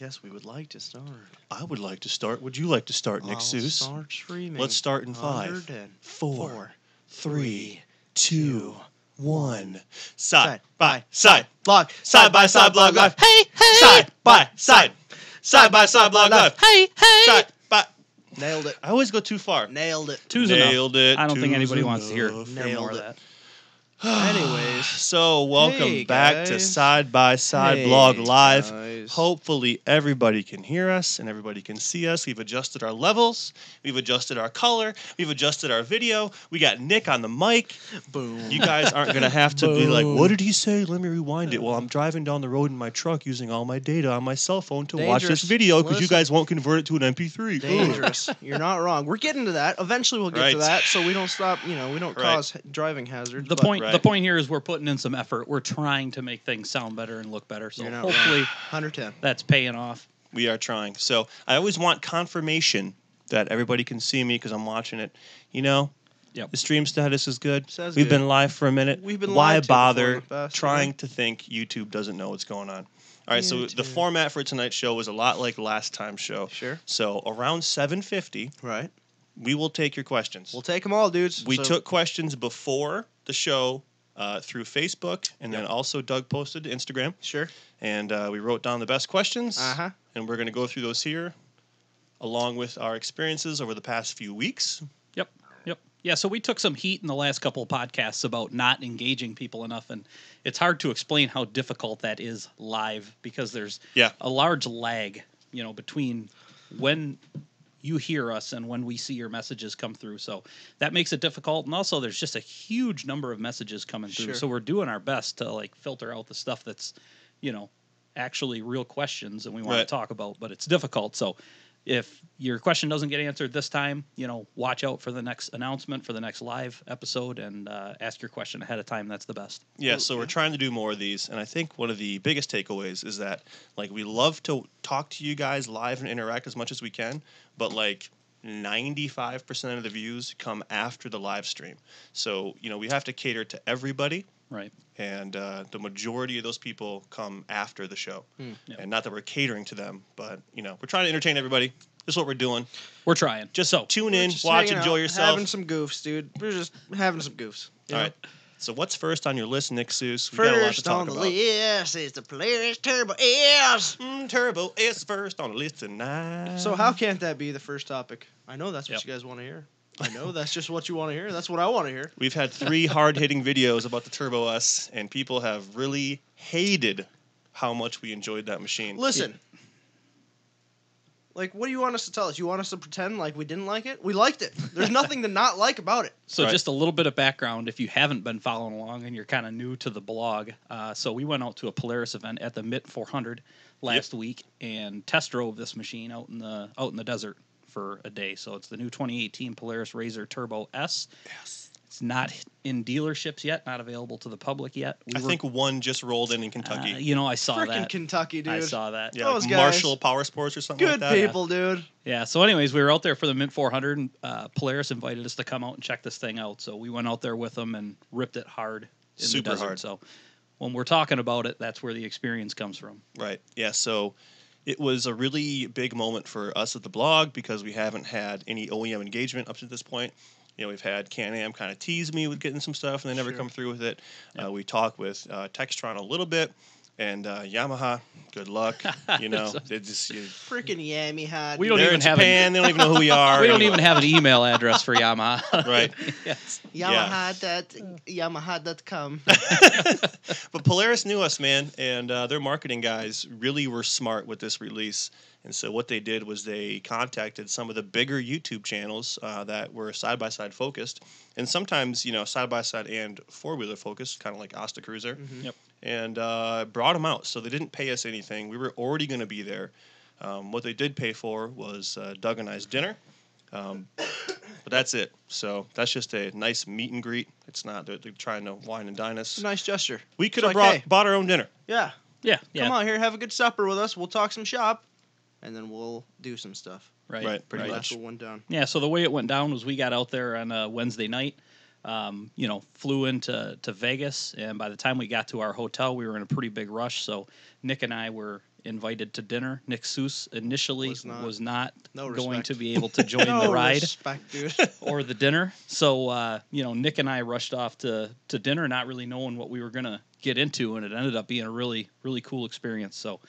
Yes, we would like to start. I would like to start. Would you like to start, Nick Seuss? Start streaming. Let's start in 5, 4, 3, 2, 1. Side by side blog. Side by side blog live. Hey, hey. Side by side. Side by side blog live. Hey, hey. Side by. Nailed it. I always go too far. Nailed it. Two's Nailed enough. it. I don't think Two's anybody wants to hear enough. Nailed more of it. that. Anyways. So, welcome Hey, back to guys. Side by Side Hey, Blog Live. guys. Hopefully, everybody can hear us and everybody can see us. We've adjusted our levels. We've adjusted our color. We've adjusted our video. We got Nick on the mic. Boom. You guys aren't going to have to be like, what did he say? Let me rewind it. Well, I'm driving down the road in my truck using all my data on my cell phone to watch this Dangerous. video because you Listen. guys won't convert it to an MP3. Dangerous. You're not wrong. We're getting to that. Eventually, we'll get Right. to that, so we don't stop. We don't Right. cause driving hazards. The but point, Right. the point here is we're putting in some effort. We're trying to make things sound better and look better. So You're not hopefully 110. that's paying off. We are trying. So I always want confirmation that everybody can see me because I'm watching it. Yep. The stream status is good. Says We've good. been live for a minute. We've been Why live, too, before bother the fast, trying to think YouTube doesn't know what's going on? All right, so the YouTube. format for tonight's show was a lot like last time's show. Sure. So around 7:50, Right. we will take your questions. We'll take them all, dudes. We So- took questions before the show through Facebook, and then also Doug posted to Instagram. Sure. And we wrote down the best questions, Uh-huh. and we're going to go through those here, along with our experiences over the past few weeks. Yep. Yeah, so we took some heat in the last couple of podcasts about not engaging people enough, and it's hard to explain how difficult that is live because there's Yeah. a large lag, between when you hear us and when we see your messages come through. So that makes it difficult, and also there's just a huge number of messages coming through. Sure. So we're doing our best to filter out the stuff that's, actually real questions and we want Right. to talk about, but it's difficult. So if your question doesn't get answered this time, watch out for the next announcement for the next live episode and ask your question ahead of time. That's the best. Yeah, so we're trying to do more of these, and I think one of the biggest takeaways is that, we love to talk to you guys live and interact as much as we can, but, 95% of the views come after the live stream. So, we have to cater to everybody, Right. and the majority of those people come after the show. Yep. And not that we're catering to them, but, we're trying to entertain everybody. This is what we're doing. We're trying. Just so tune in, Just watch, hanging enjoy out, yourself. Having some goofs, dude. We're just having some goofs. you All know? right. So what's first on your list, Nick Seuss? We got a lot to First talk on the about. list is the Polaris Turbo S. Turbo S first on the list tonight. So how can't that be the first topic? I know that's what Yep. you guys want to hear. I know that's just what you want to hear. That's what I want to hear. We've had 3 hard-hitting videos about the Turbo S, and people have really hated how much we enjoyed that machine. Listen. What do you want us to tell us? You want us to pretend like we didn't like it? We liked it. There's nothing to not like about it. So Right. just a little bit of background if you haven't been following along and you're kind of new to the blog. So we went out to a Polaris event at the MIT 400 last week and test drove this machine out in the desert for a day. So it's the new 2018 Polaris RZR Turbo S. Yes. It's not in dealerships yet, not available to the public yet. I think one just rolled in Kentucky. I saw Freaking that. Kentucky, dude. I saw that. Yeah, those like guys. Marshall Power Sports or something Good like that. people, dude. Yeah, so anyways, we were out there for the Mint 400, and Polaris invited us to come out and check this thing out. So we went out there with them and ripped it hard in Super the desert. hard. So when we're talking about it, that's where the experience comes from. Right. Yeah, so it was a really big moment for us at the blog because we haven't had any OEM engagement up to this point. We've had Can-Am kind of tease me with getting some stuff, and they never Sure. come through with it. Yep. We talked with Textron a little bit, and Yamaha, good luck. They just... Freaking Yami had. We don't They're even in have Japan. They don't even know who we are. We don't even have an email address for Yamaha. Right. Yes. Yamaha.com. But Polaris knew us, man, and their marketing guys really were smart with this release. And so what they did was they contacted some of the bigger YouTube channels that were side-by-side focused, and sometimes, side-by-side and four-wheeler focused, kind of like Asta Cruiser, Yep. and brought them out. So they didn't pay us anything. We were already going to be there. What they did pay for was Doug and I's dinner. But that's it. So that's just a nice meet and greet. It's not they're trying to wine and dine us. Nice gesture. We could It's have like, hey. bought our own dinner. Yeah. Yeah. Come on here, have a good supper with us. We'll talk some shop, and then we'll do some stuff. Right. Pretty That's much. what went down. Yeah, so the way it went down was we got out there on a Wednesday night, flew into Vegas, and by the time we got to our hotel, we were in a pretty big rush. So Nick and I were invited to dinner. Nick Seuss initially was not No going respect. to be able to join No the ride respect, dude. or the dinner. So, Nick and I rushed off to dinner, not really knowing what we were going to get into, and it ended up being a really, really cool experience. So,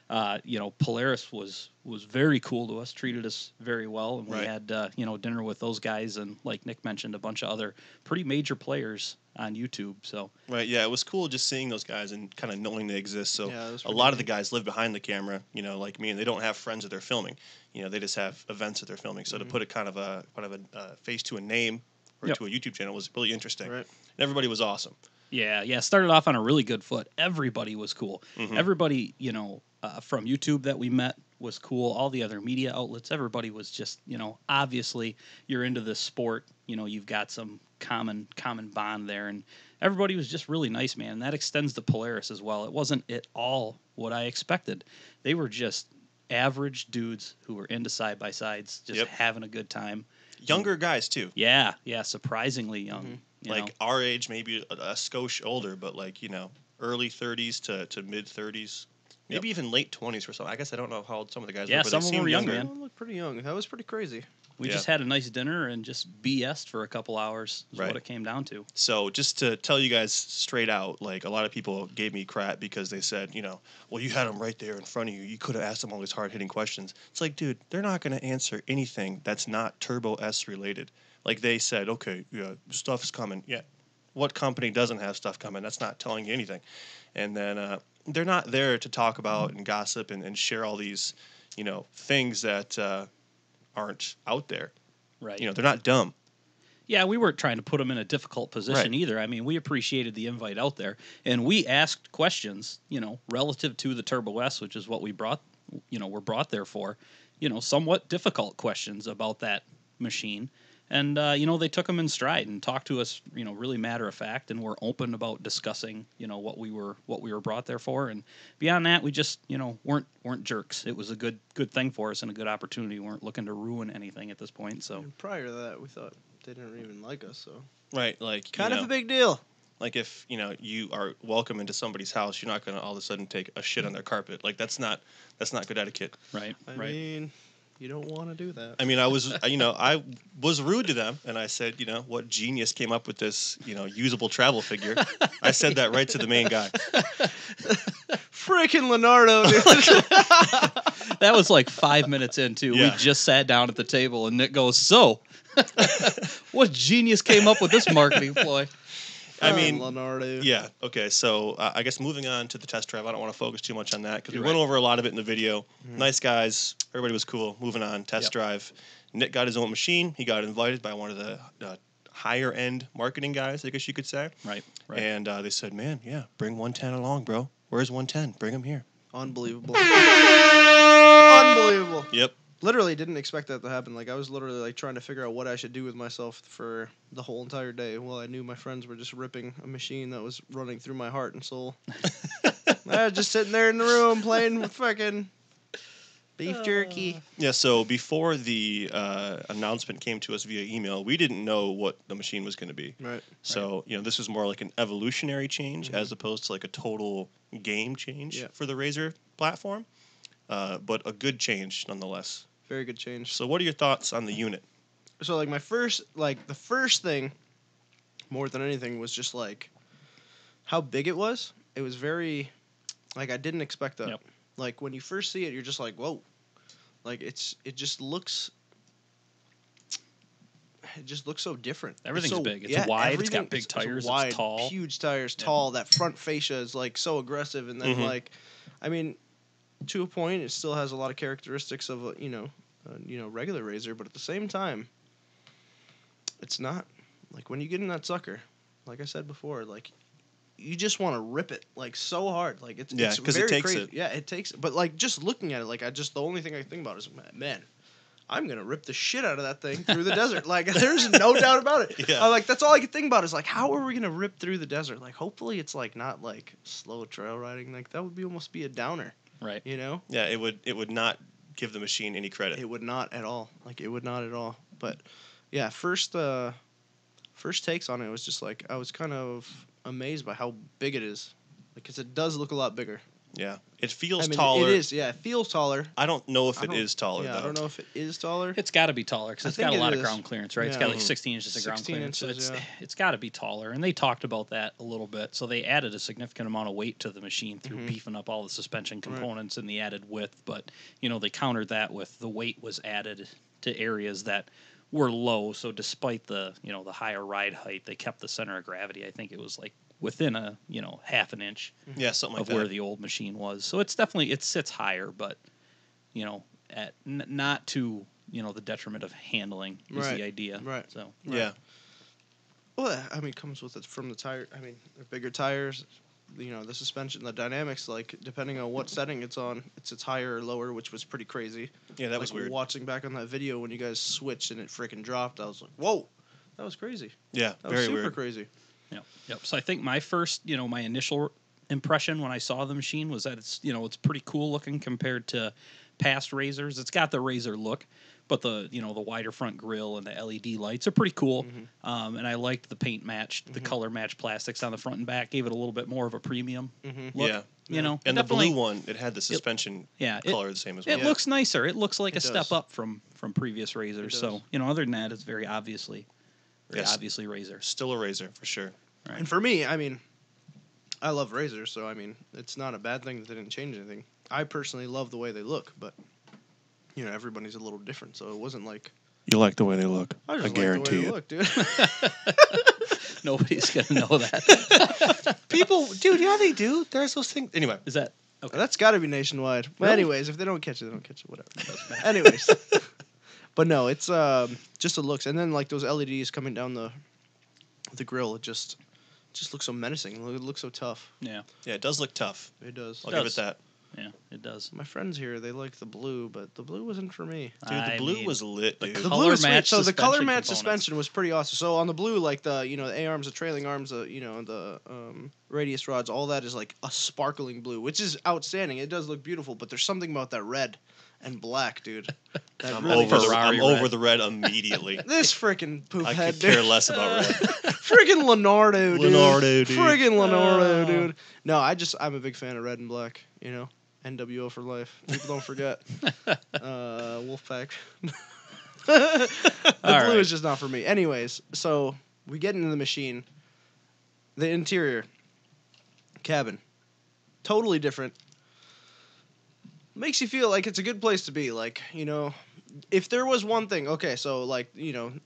Polaris was very cool to us, treated us very well, and we had dinner with those guys, and like Nick mentioned, a bunch of other pretty major players on YouTube. So it was cool just seeing those guys and kind of knowing they exist. So a lot of the guys live behind the camera, like me, and they don't have friends that they're filming. They just have events that they're filming. So to put a kind of a face to a name or to a YouTube channel was really interesting. Right. And everybody was awesome. Yeah. Started off on a really good foot. Everybody was cool. Mm-hmm. Everybody, from YouTube that we met was cool. All the other media outlets, everybody was just, obviously you're into this sport. You've got some common bond there, and everybody was just really nice, man. And that extends to Polaris as well. It wasn't at all what I expected. They were just average dudes who were into side by sides, just having a good time. Younger guys too. Yeah, surprisingly young. Mm-hmm. Our age, maybe a skosh older, but early 30s to mid 30s. Maybe even late 20s or something. I guess I don't know how old some of the guys were, but some they of them seemed were young, younger. man. They looked pretty young. That was pretty crazy. We just had a nice dinner and just BS'd for a couple hours is what it came down to. So just to tell you guys straight out, a lot of people gave me crap because they said, well, you had them right there in front of you. You could have asked them all these hard-hitting questions. It's like, dude, they're not going to answer anything that's not Turbo S related. They said, okay, stuff's coming. Yeah. What company doesn't have stuff coming? That's not telling you anything. And then they're not there to talk about and gossip and share all these, things that aren't out there. Right. They're not dumb. Yeah, we weren't trying to put them in a difficult position either. I mean, we appreciated the invite out there, and we asked questions, relative to the Turbo S, which is what we brought, we're brought there for, somewhat difficult questions about that machine. And, they took them in stride and talked to us, really matter of fact, and were open about discussing, what we were brought there for. And beyond that, we just, weren't jerks. It was a good thing for us and a good opportunity. We weren't looking to ruin anything at this point. So And prior to that, we thought they didn't even like us. So Right. kind of a big deal. If, you are welcome into somebody's house, you're not going to all of a sudden take a shit on their carpet. That's not good etiquette. Right. I mean, you don't want to do that. I mean, I was rude to them, and I said, what genius came up with this, usable travel figure? I said that right to the main guy. Freaking Leonardo, dude. That was 5 minutes in, too. Yeah. We just sat down at the table, and Nick goes, so, what genius came up with this marketing ploy? I mean, Leonardo. yeah, okay, so I guess moving on to the test drive, I don't want to focus too much on that because we went over a lot of it in the video. Nice guys, everybody was cool. Moving on, test drive. Nick got his own machine. He got invited by one of the higher-end marketing guys, I guess you could say. Right. And they said, man, bring 110 along, bro. Where's 110? Bring him here. Unbelievable. Unbelievable. Yep. Literally didn't expect that to happen. I was literally trying to figure out what I should do with myself for the whole entire day. Well, I knew my friends were just ripping a machine that was running through my heart and soul. I was just sitting there in the room playing with fucking beef jerky. Yeah, so before the announcement came to us via email, we didn't know what the machine was going to be. Right. So, this was more like an evolutionary change as opposed to a total game change for the RZR platform. But a good change nonetheless. Very good change. So what are your thoughts on the unit? So my first, the first thing more than anything was just how big it was. It was very, I didn't expect that. Yep. When you first see it, you're just whoa. It just looks so different. Everything's so, big. It's wide. It's got big it's tires. wide, it's tall. Huge tires, tall. That front fascia is so aggressive, and then I mean, to a point, it still has a lot of characteristics of a regular RZR, but at the same time, it's not when you get in that sucker. Like I said before, you just want to rip it so hard. It's because very it takes crazy. it. Yeah, it takes. But just looking at it, the only thing I think about is man. I'm gonna rip the shit out of that thing through the desert. There's no doubt about it. Yeah. That's all I could think about is how are we gonna rip through the desert? Hopefully it's not slow trail riding. That would almost be a downer. Right. Yeah, it would not give the machine any credit. It would not at all. It would not at all. But yeah, first takes on it was just I was kind of amazed by how big it is. Because it does look a lot bigger. Yeah, it feels I mean, taller. It is. Yeah, it feels taller. I don't know if it is taller Yeah, though. I don't know if it is taller. It's got to be taller because I it's got a think lot it of is. ground clearance, right? It's Yeah. got like 16 inches of ground 16 clearance. inches, so yeah. it's got to be taller. And they talked about that a little bit. So they added a significant amount of weight to the machine through beefing up all the suspension components and the added width. But, they countered that with the weight was added to areas that were low. So despite the, the higher ride height, they kept the center of gravity. I think it was like within a, half an inch Yeah, something like of that. where the old machine was. So it's definitely, it sits higher, but, at not to, the detriment of handling is the idea. Right. So, Yeah. Well, I mean, it comes with it from the tire. I mean, the bigger tires, the suspension, the dynamics, like, depending on what setting it's on, it's higher or lower, which was pretty crazy. Yeah, that was weird. Watching back on that video when you guys switched and it freaking dropped, I was like, whoa, that was crazy. Yeah, That very was super weird. crazy. Yep. So I think my first, my initial impression when I saw the machine was that it's, it's pretty cool looking compared to past RZRs. It's got the RZR look, but the wider front grille and the LED lights are pretty cool. And I liked the paint matched, the color matched plastics on the front and back, gave it a little bit more of a premium look. Yeah. And the blue one, it had the suspension color the same as well. It looks nicer. It looks like It a step does. up from previous RZRs. So, other than that, it's very obviously RZR. Still a RZR for sure. Right. And for me, I mean, I love RZRs, so I mean, it's not a bad thing that they didn't change anything. I personally love the way they look, but everybody's a little different, so it wasn't like You like the way they look. I just guarantee like the way it. they look, dude. Nobody's going to know that. People, dude, yeah, they do. There's those things. Anyway. Is that okay? That's got to be nationwide. But Really? anyways, if they don't catch it, they don't catch it. Whatever. Anyways, but no, it's just the looks, and then like those LEDs coming down the grill, it just looks so menacing. It looks so tough. Yeah. Yeah, it does look tough. It does. I'll give it that. Yeah, it does. My friends here, they like the blue, but the blue wasn't for me. Dude, the blue was lit, dude. The Color blue was sweet. match So the color suspension match components. suspension was pretty awesome. So on the blue, like the the A arms, the trailing arms, the radius rods, all that is like a sparkling blue, which is outstanding. It does look beautiful, but there's something about that red and black, dude. That I'm really over just- Ferrari over red. the red immediately. This freaking poop I head, could care dude. less about red. Freaking Leonardo, dude. Leonardo, dude. Friggin' Leonardo, Oh. dude. No, I'm a big fan of red and black. NWO for life. People don't forget. Wolfpack. The All blue right. is just not for me. Anyways, so we get into the machine. The interior, cabin, totally different. Makes you feel like it's a good place to be. Like, if there was one thing, okay, so like,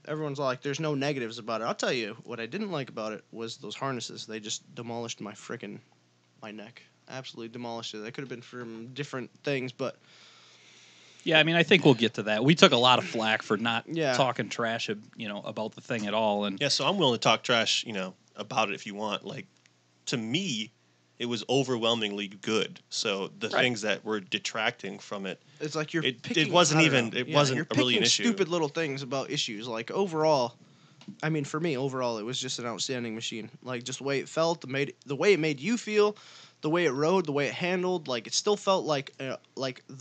everyone's like, there's no negatives about it. I'll tell you what I didn't like about it was those harnesses. They just demolished my neck. Absolutely demolished it. They could have been from different things, but Yeah, I mean, I think we'll get to that. We took a lot of flack for not Yeah. talking trash, about the thing at all. And Yeah, so I'm willing to talk trash, about it if you want. Like, to me, it was overwhelmingly good. So the Right. things that were detracting from it, it's like you're It picking. wasn't I don't even- know. it wasn't you're really an picking issue. Stupid little things about issues. Like overall, I mean, for me, overall, it was just an outstanding machine. Like just the way it felt, the way it made you feel, the way it rode, the way it handled. Like it still felt like the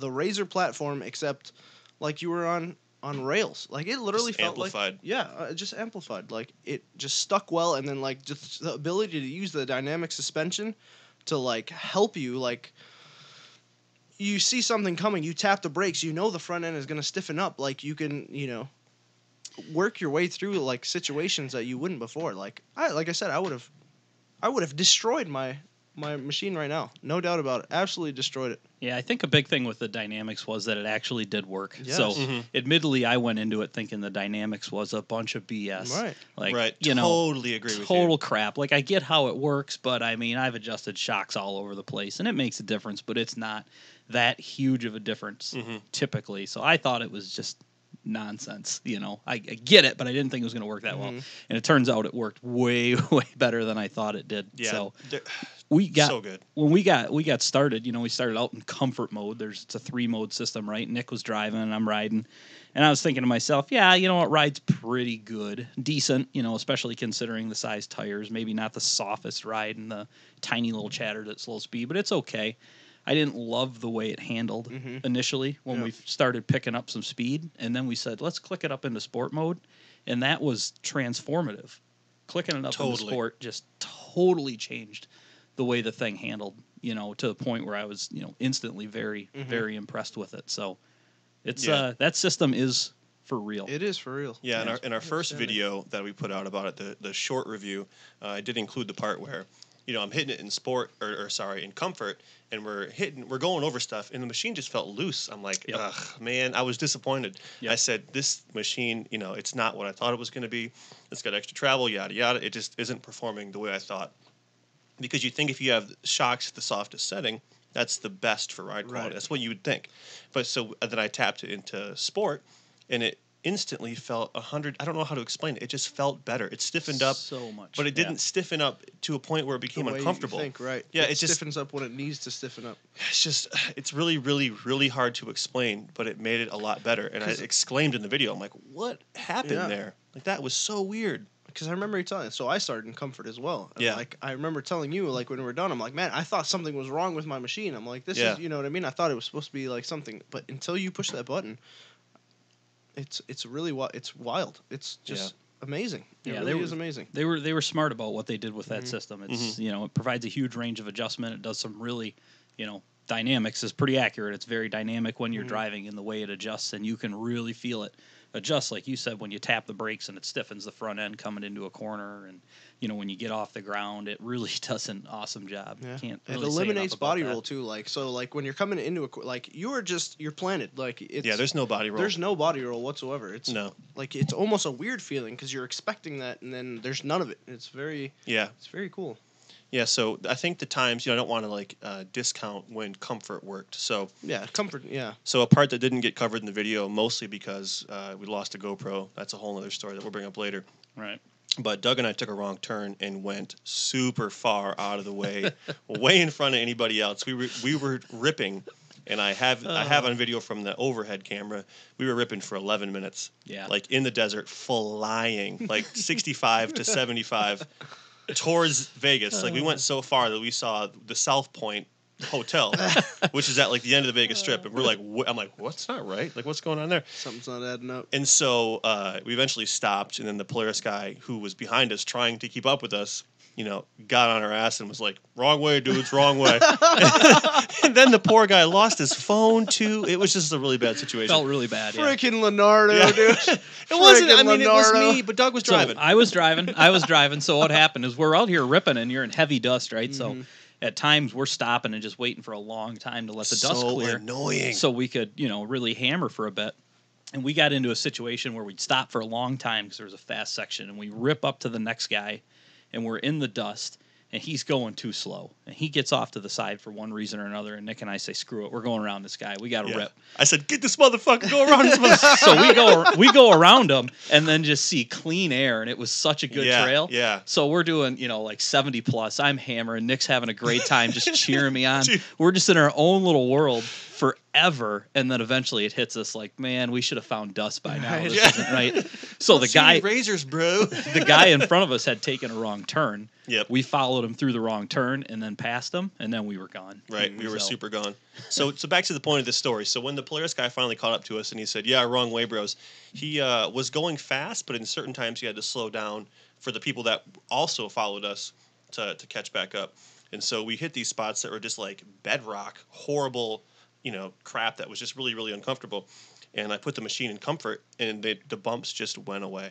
RZR platform, except like you were on rails. Like it literally Just felt amplified. like just amplified. Like it just stuck well, and then like just the ability to use the dynamic suspension to like help you like. You see something coming, you tap the brakes, the front end is going to stiffen up. Like you can, work your way through like situations that you wouldn't before. Like I said, I would have destroyed my machine right now. No doubt about it. Absolutely destroyed it. yeah, I think a big thing with the dynamics was that it actually did work. Yes. So, Mhm. admittedly, I went into it thinking the dynamics was a bunch of BS. Right. Like, right? you know, Totally agree with you. total crap. Like, I get how it works, but I mean, I've adjusted shocks all over the place, and it makes a difference, but it's not that huge of a difference typically. So I thought it was just nonsense. I get it, but I didn't think it was going to work that well. And it turns out it worked way, way better than I thought it did. Yeah, So they're we got so good. when we got started. We started out in comfort mode. It's a 3-mode system, right? Nick was driving and I'm riding, and I was thinking to myself, yeah, it rides pretty good, decent, especially considering the size tires. Maybe not the softest ride and the tiny little chatter at slow speed, but it's okay. I didn't love the way it handled initially when we started picking up some speed, and then we said, let's click it up into sport mode, and that was transformative. Clicking it up into Totally. sport just totally changed the way the thing handled. to the point where I was, instantly very, very impressed with it. So it's that system is for real. It is for real. Yeah, in our first video that we put out about it, the short review, I did include the part where, I'm hitting it in sport, in comfort, and we're going over stuff, and the machine just felt loose. I'm like, ugh, man, I was disappointed. I said, this machine, it's not what I thought it was going to be. It's got extra travel, yada, yada. It just isn't performing the way I thought. Because you think if you have shocks at the softest setting, that's the best for ride quality. That's what you would think. But so then I tapped it into sport, and it instantly felt 100. I don't know how to explain it. It just felt better. It stiffened up so much, but it didn't stiffen up to a point where it became uncomfortable. You think, right? Yeah, it just stiffens up when it needs to stiffen up. It's really, really, really hard to explain, but it made it a lot better. And I exclaimed in the video, I'm like, what happened there? Like, that was so weird. Because I remember you telling. So I started in comfort as well. And like I remember telling you, like when we were done, I'm like, man, I thought something was wrong with my machine. I'm like, this is, you know what I mean? I thought it was supposed to be like something, but until you push that button, it's really it's wild. It's just amazing. It really is amazing. They were smart about what they did with that system. It's it provides a huge range of adjustment. It does some really, dynamics is pretty accurate. It's very dynamic when you're driving in the way it adjusts, and you can really feel it adjust, like you said, when you tap the brakes and it stiffens the front end coming into a corner, and when you get off the ground, it really does an awesome job. It eliminates body roll too. Like when you're coming into you're planted. Like there's no body roll. There's no body roll whatsoever. It's it's almost a weird feeling because you're expecting that, and then there's none of it. It's very cool. Yeah, so I think the times, I don't want to discount when comfort worked. So comfort. Yeah. So a part that didn't get covered in the video, mostly because we lost a GoPro. That's a whole other story that we'll bring up later. Right. But Doug and I took a wrong turn and went super far out of the way, way in front of anybody else. We were ripping, and I have on video from the overhead camera. We were ripping for 11 minutes. Yeah. Like in the desert, flying, like 65 to 75. Towards Vegas. Like we went so far that we saw the South Point Hotel, which is at the end of the Vegas Strip, and we're like, I'm like, what's not right? Like, what's going on there? Something's not adding up. And so we eventually stopped, and then the Polaris guy who was behind us trying to keep up with us, got on our ass and was like, wrong way, dudes, wrong way. And then the poor guy lost his phone too. It was just a really bad situation. Felt really bad. Freaking Leonardo, dude. It was me, but Doug was driving. So I was driving. So what happened is we're out here ripping, and you're in heavy dust, right? So at times we're stopping and just waiting for a long time to let the dust clear. Annoying. So we could, really hammer for a bit. And we got into a situation where we'd stop for a long time because there was a fast section, and we rip up to the next guy, and we're in the dust, and he's going too slow. And he gets off to the side for one reason or another, and Nick and I say, screw it, we're going around this guy. We got to rip. I said, get this motherfucker, go around this motherfucker. So we go around him and then just see clean air, and it was such a good trail. Yeah. So we're doing, 70 plus. I'm hammering. Nick's having a great time just cheering me on. We're just in our own little world forever, and then eventually it hits us like, man, we should have found dust by now. This isn't right. So the guy, razors, bro. The guy in front of us had taken a wrong turn. Yep. We followed him through the wrong turn and then passed him, and then we were gone. Right. We were super gone. So back to the point of the story. So when the Polaris guy finally caught up to us and he said, yeah, wrong way, bros. He was going fast, but in certain times he had to slow down for the people that also followed us to catch back up. And so we hit these spots that were just like bedrock, horrible, crap that was just really, really uncomfortable. And I put the machine in comfort, and the bumps just went away.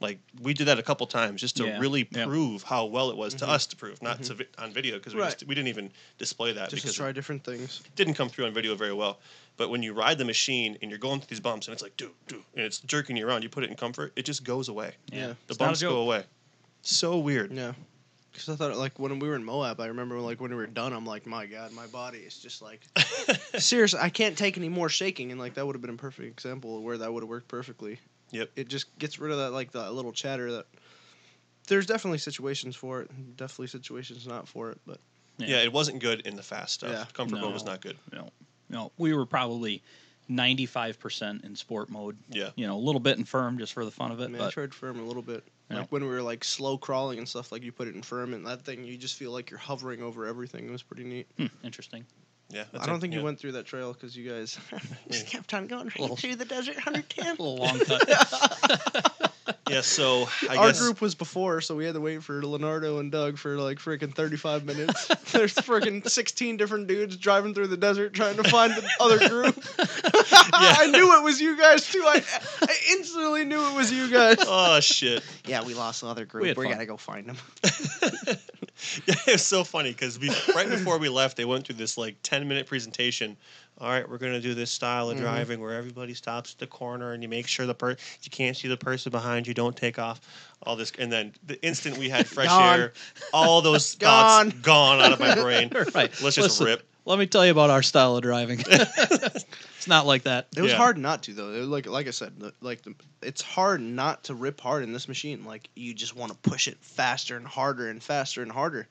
Like, we did that a couple times just to really prove how well it was to us to prove, not on video, because we didn't even display that. Just because to try different things. It didn't come through on video very well. But when you ride the machine and you're going through these bumps, and it's like, and it's jerking you around, you put it in comfort, it just goes away. Yeah. The bumps go away. So weird. Yeah. Because I thought, when we were in Moab, I remember, when we were done, I'm like, my God, my body is just like... Seriously, I can't take any more shaking, and, that would have been a perfect example of where that would have worked perfectly. Yep. It just gets rid of that, that little chatter that... There's definitely situations for it, definitely situations not for it, but... Yeah, it wasn't good in the fast stuff. Yeah. Comfort mode was not good. No, we were probably 95% in sport mode. Yeah. A little bit in firm just for the fun of it. I tried firm a little bit. Yeah. When we were slow crawling and stuff, you put it in firm, and that thing, you just feel like you're hovering over everything. It was pretty neat. Interesting. Yeah. I don't think you went through that trail because you guys just kept on going through the desert 110. A little long cut. Yeah, so Our group was before, so we had to wait for Leonardo and Doug for like freaking 35 minutes. There's freaking 16 different dudes driving through the desert trying to find the other group. I knew it was you guys too. I instantly knew it was you guys. Oh shit! Yeah, we lost the other group. We gotta go find them. Yeah, it was so funny because right before we left, they went through this like 10-minute presentation. All right, we're gonna do this style of driving where everybody stops at the corner and you make sure you can't see the person behind you. Don't take off. All this, and then the instant we had fresh air, all those thoughts gone out of my brain. Right. Let's just rip. Let me tell you about our style of driving. It's not like that. It was hard not to, though. Like I said, it's hard not to rip hard in this machine. Like, you just want to push it faster and harder and faster and harder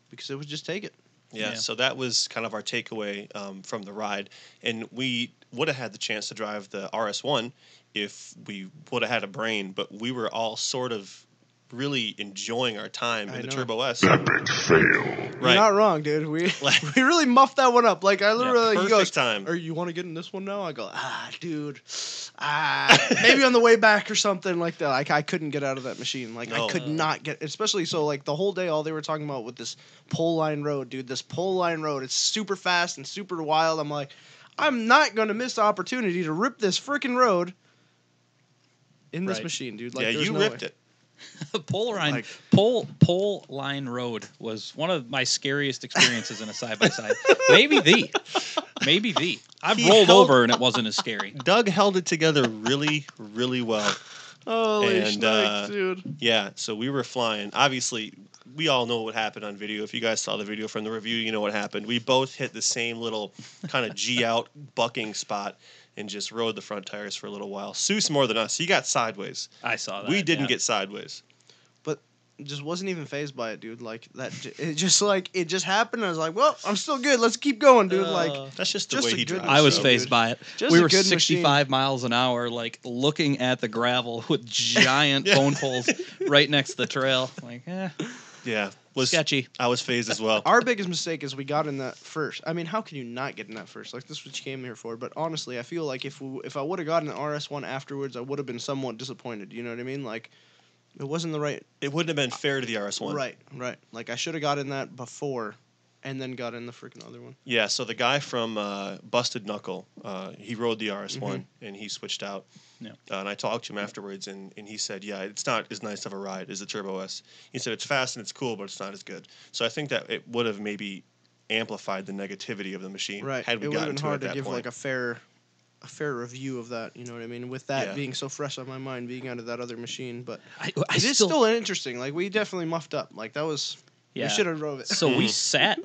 because it would just take it. Yeah, so that was kind of our takeaway from the ride. And we would have had the chance to drive the RS1 if we would have had a brain, but we were all sort of really enjoying our time in the Turbo S. Epic fail. Right. You're not wrong, dude. We really muffed that one up. Like, I literally, he goes, time. Or you want to get in this one now? I go, dude. Maybe on the way back or something like that. Like, I couldn't get out of that machine. Like, I could not get, especially so, like, the whole day, all they were talking about with this pole line road, dude. This pole line road, it's super fast and super wild. I'm like, I'm not going to miss the opportunity to rip this freaking road in this machine, dude. Like, you ripped it. Pole line road was one of my scariest experiences in a side-by-side. Maybe the. I've rolled over and it wasn't as scary. Doug held it together really, really well. Holy shnikes, dude. Yeah, so we were flying. Obviously, we all know what happened on video. If you guys saw the video from the review, you know what happened. We both hit the same little kind of G-out bucking spot and just rode the front tires for a little while. Seuss more than us. He got sideways. I saw that. We didn't get sideways. But just wasn't even phased by it, dude. Like, it just happened. I was like, well, I'm still good. Let's keep going, dude. Like, that's just the way he drives. I was phased by it. Just we were 65 miles an hour, like, looking at the gravel with giant bone poles right next to the trail. Like, yeah. Sketchy. I was phased as well. Our biggest mistake is we got in that first. I mean, how can you not get in that first? Like, this is what you came here for. But honestly, I feel like if I would have gotten an RS1 afterwards, I would have been somewhat disappointed. You know what I mean? Like, it wasn't the right. It wouldn't have been fair to the RS1. Right. Like, I should have gotten that before, and then got in the freaking other one. Yeah. So the guy from Busted Knuckle, he rode the RS1 and he switched out. Yeah. And I talked to him afterwards, and he said, yeah, it's not as nice of a ride as the Turbo S. He said it's fast and it's cool, but it's not as good. So I think that it would have maybe amplified the negativity of the machine. Right. Had we it would have gotten been to hard it to give point. like a fair review of that. You know what I mean? With that being so fresh on my mind, being out of that other machine, but it is still interesting. Like, we definitely muffed up. Like, that was. Yeah. We should have drove it. So we sat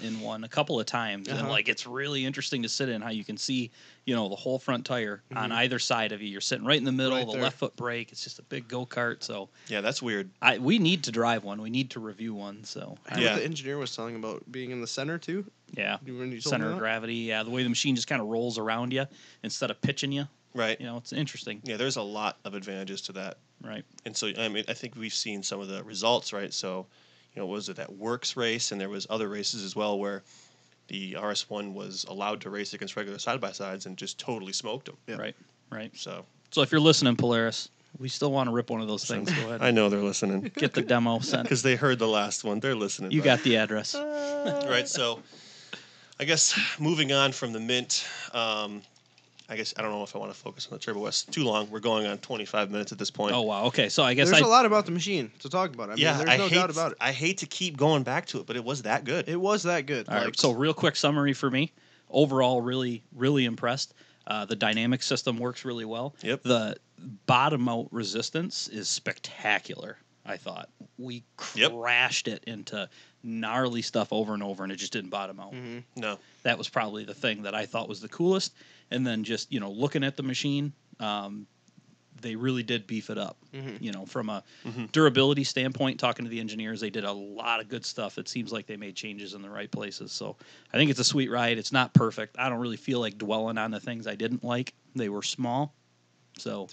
in one a couple of times, and like, it's really interesting to sit in how you can see, the whole front tire on either side of you. You're sitting right in the middle, the left foot brake. It's just a big go-kart. So yeah, that's weird. We need to drive one. We need to review one. So what the engineer was telling about being in the center too. Yeah, center of gravity. Yeah, the way the machine just kind of rolls around you instead of pitching you. Right. It's interesting. Yeah, there's a lot of advantages to that. Right. And so I think we've seen some of the results. Right. So. Was it that Works race, and there was other races as well where the RS1 was allowed to race against regular side-by-sides and just totally smoked them. Yeah. Right. So if you're listening, Polaris, we still want to rip one of those things. Go ahead. I know they're listening. Get the demo sent. Because they heard the last one. They're listening. You got the address. Right, so I guess moving on from the Mint, I guess I don't know if I want to focus on the Turbo S too long. We're going on 25 minutes at this point. Oh, wow. Okay, so I guess there's a lot about the machine to talk about. I mean, there's no doubt about it. I hate to keep going back to it, but it was that good. It was that good. All right, so real quick summary for me. Overall, really, really impressed. The dynamic system works really well. Yep. The bottom out resistance is spectacular, I thought. We crashed it into gnarly stuff over and over, and it just didn't bottom out. Mm-hmm. No. That was probably the thing that I thought was the coolest. And then just, looking at the machine, they really did beef it up. Mm-hmm. From a durability standpoint, talking to the engineers, they did a lot of good stuff. It seems like they made changes in the right places. So I think it's a sweet ride. It's not perfect. I don't really feel like dwelling on the things I didn't like. They were small. So,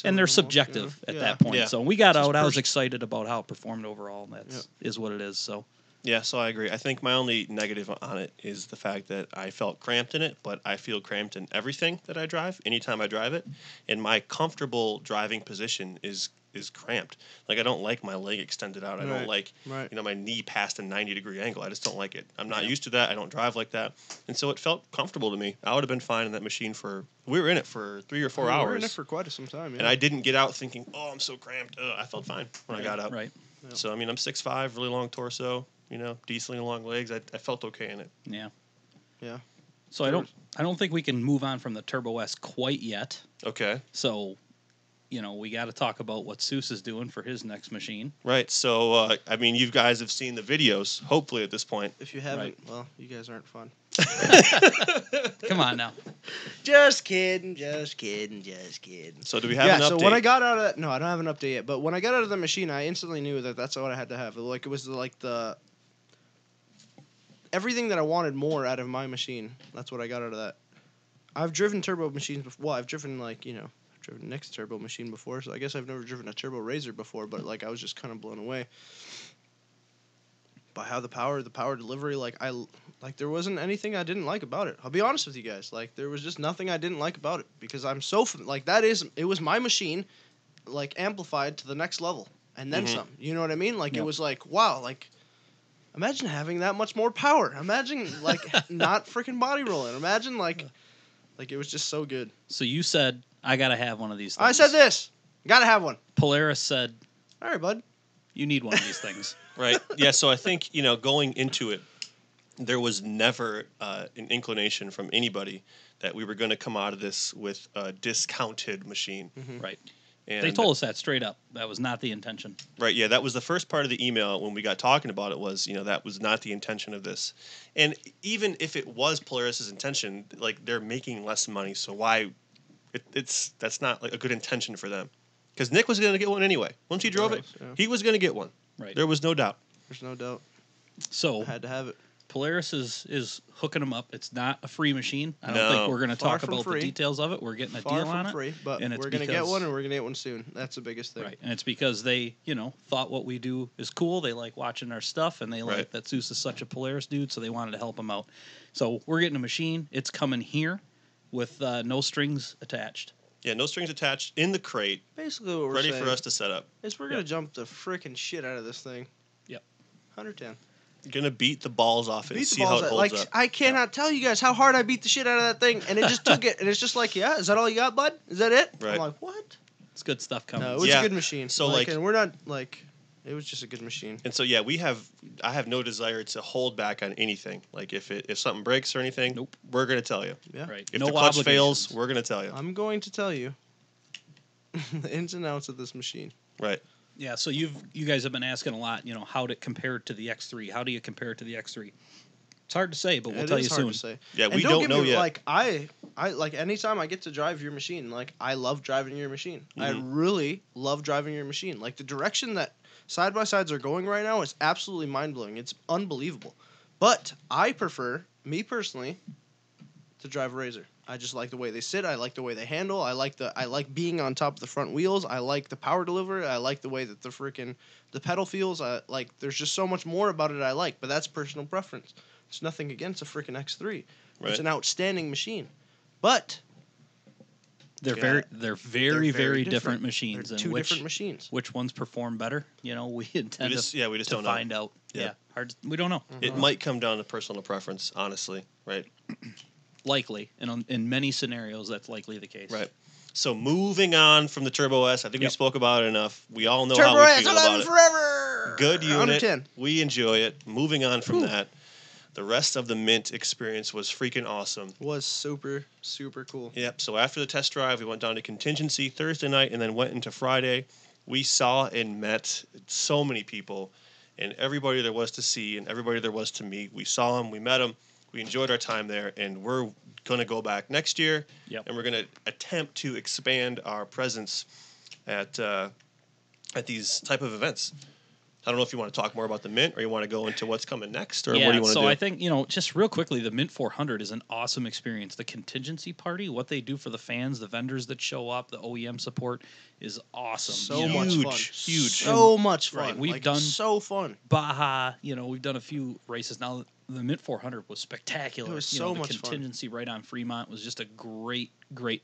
and they're subjective at that point. Yeah. So when we got out, I was excited about how it performed overall, and is what it is. So Yeah, so I agree. I think my only negative on it is the fact that I felt cramped in it, but I feel cramped in everything that I drive, anytime I drive it. And my comfortable driving position is cramped. Like, I don't like my leg extended out. I don't like, my knee past a 90-degree angle. I just don't like it. I'm not used to that. I don't drive like that. And so it felt comfortable to me. I would have been fine in that machine we were in it for 3 or 4 hours. We were in it for quite some time, And I didn't get out thinking, oh, I'm so cramped. I felt fine when I got out. Right. Yeah. So, I mean, I'm 6'5", really long torso, decently long legs. I felt okay in it. Yeah. Yeah. So I don't think we can move on from the Turbo S quite yet. Okay. So, we got to talk about what Seuss is doing for his next machine. Right. So, I mean, you guys have seen the videos, hopefully, at this point. If you haven't, well, you guys aren't fun. Come on now. Just kidding. So, do we have an update? So when I got out of no, I don't have an update yet. But when I got out of the machine, I instantly knew that that's what I had to have. Like, it was like everything that I wanted more out of my machine. That's what I got out of that. I've driven turbo machines before. Well, I've driven driven Nick's turbo machine before, so I guess I've never driven a turbo RZR before, but like I was just kind of blown away by how the power delivery, there wasn't anything I didn't like about it. I'll be honest with you guys, like there was just nothing I didn't like about it because I'm so it was my machine, like amplified to the next level and then some. You know what I mean? Like it was like, wow, like imagine having that much more power. Imagine like not freaking body rolling. Imagine like it was just so good. So you said I gotta have one of these things. I said this. Gotta have one. Polaris said, all right, bud. You need one of these things. Right. Yeah. So I think, going into it, there was never an inclination from anybody that we were going to come out of this with a discounted machine. Right. And they told us that straight up. That was not the intention. Right. Yeah. That was the first part of the email when we got talking about it was, that was not the intention of this. And even if it was Polaris's intention, like they're making less money. So why that's not like a good intention for them. Because Nick was going to get one anyway. Once he drove it, he was going to get one. Right. There was no doubt. There's no doubt. So I had to have it. Polaris is hooking them up. It's not a free machine. I don't No. think we're going to Far talk from about free. the details of it. We're getting a Far deal from on it. free, but and it's we're going to get because- one, and we're going to get one soon. That's the biggest thing. Right. And it's because they, thought what we do is cool. They like watching our stuff, and they like that Seuss is such a Polaris dude, so they wanted to help him out. So we're getting a machine. It's coming here with no strings attached. Yeah, no strings attached in the crate. Basically, what we're ready saying for us to set up. is we're going to jump the freaking shit out of this thing. Yep. 110. Gonna beat the balls off it and Beat the see how balls it out. holds Like up. I cannot tell you guys how hard I beat the shit out of that thing, and it just took it, and it's just like, yeah, is that all you got, bud? Is that it? Right. I'm like, what? It's good stuff coming. No, it was Yeah. a good machine. So, and we're not like, it was just a good machine. And so yeah, I have no desire to hold back on anything. Like if something breaks or anything, Nope. we're gonna tell you. Yeah. Right. If no the clutch fails, obligations. we're gonna tell you. I'm going to tell you the ins and outs of this machine. Right. Yeah, so you guys have been asking a lot, how to compare it to the X3. How do you compare it to the X3? It's hard to say, but we'll It tell is you hard soon. to say. Yeah, And we don't get know me, yet. Like I like anytime I get to drive your machine, like I love driving your machine. I really love driving your machine. Like the direction that side by sides are going right now is absolutely mind blowing. It's unbelievable. But I prefer, me personally, to drive a RZR. I just like the way they sit. I like the way they handle. I like being on top of the front wheels. I like the power delivery. I like the way that the pedal feels. There's just so much more about it I like. But that's personal preference. There's nothing against a freaking X3. Right. It's an outstanding machine. But They're very different machines. They're and two different machines. Which ones perform better? We intend we just to don't know. find out. Yeah. Hard. We don't know. It might come down to personal preference, honestly. Right. Likely, and in many scenarios, that's likely the case. Right. So moving on from the Turbo S, I think we spoke about it enough. We all know Turbo how we S, feel I love about it it. forever. Good unit. 110. We enjoy it. Moving on from that, the rest of the Mint experience was freaking awesome. Was super, super cool. Yep. So after the test drive, we went down to contingency Thursday night and then went into Friday. We saw and met so many people and everybody there was to see and everybody there was to meet. We saw them. We met them. We enjoyed our time there, and we're going to go back next year, and we're going to attempt to expand our presence at these type of events. I don't know if you want to talk more about the Mint or you want to go into what's coming next, or Yeah, what do you want to so do? I think, just real quickly, the Mint 400 is an awesome experience. The contingency party, what they do for the fans, the vendors that show up, the OEM support is awesome. So You know, much fun. Huge. So much fun. Right, we've like, done- so fun. Baja, we've done a few races. Now, the Mint 400 was spectacular. It was You so know, the much fun. contingency right on Fremont was just a great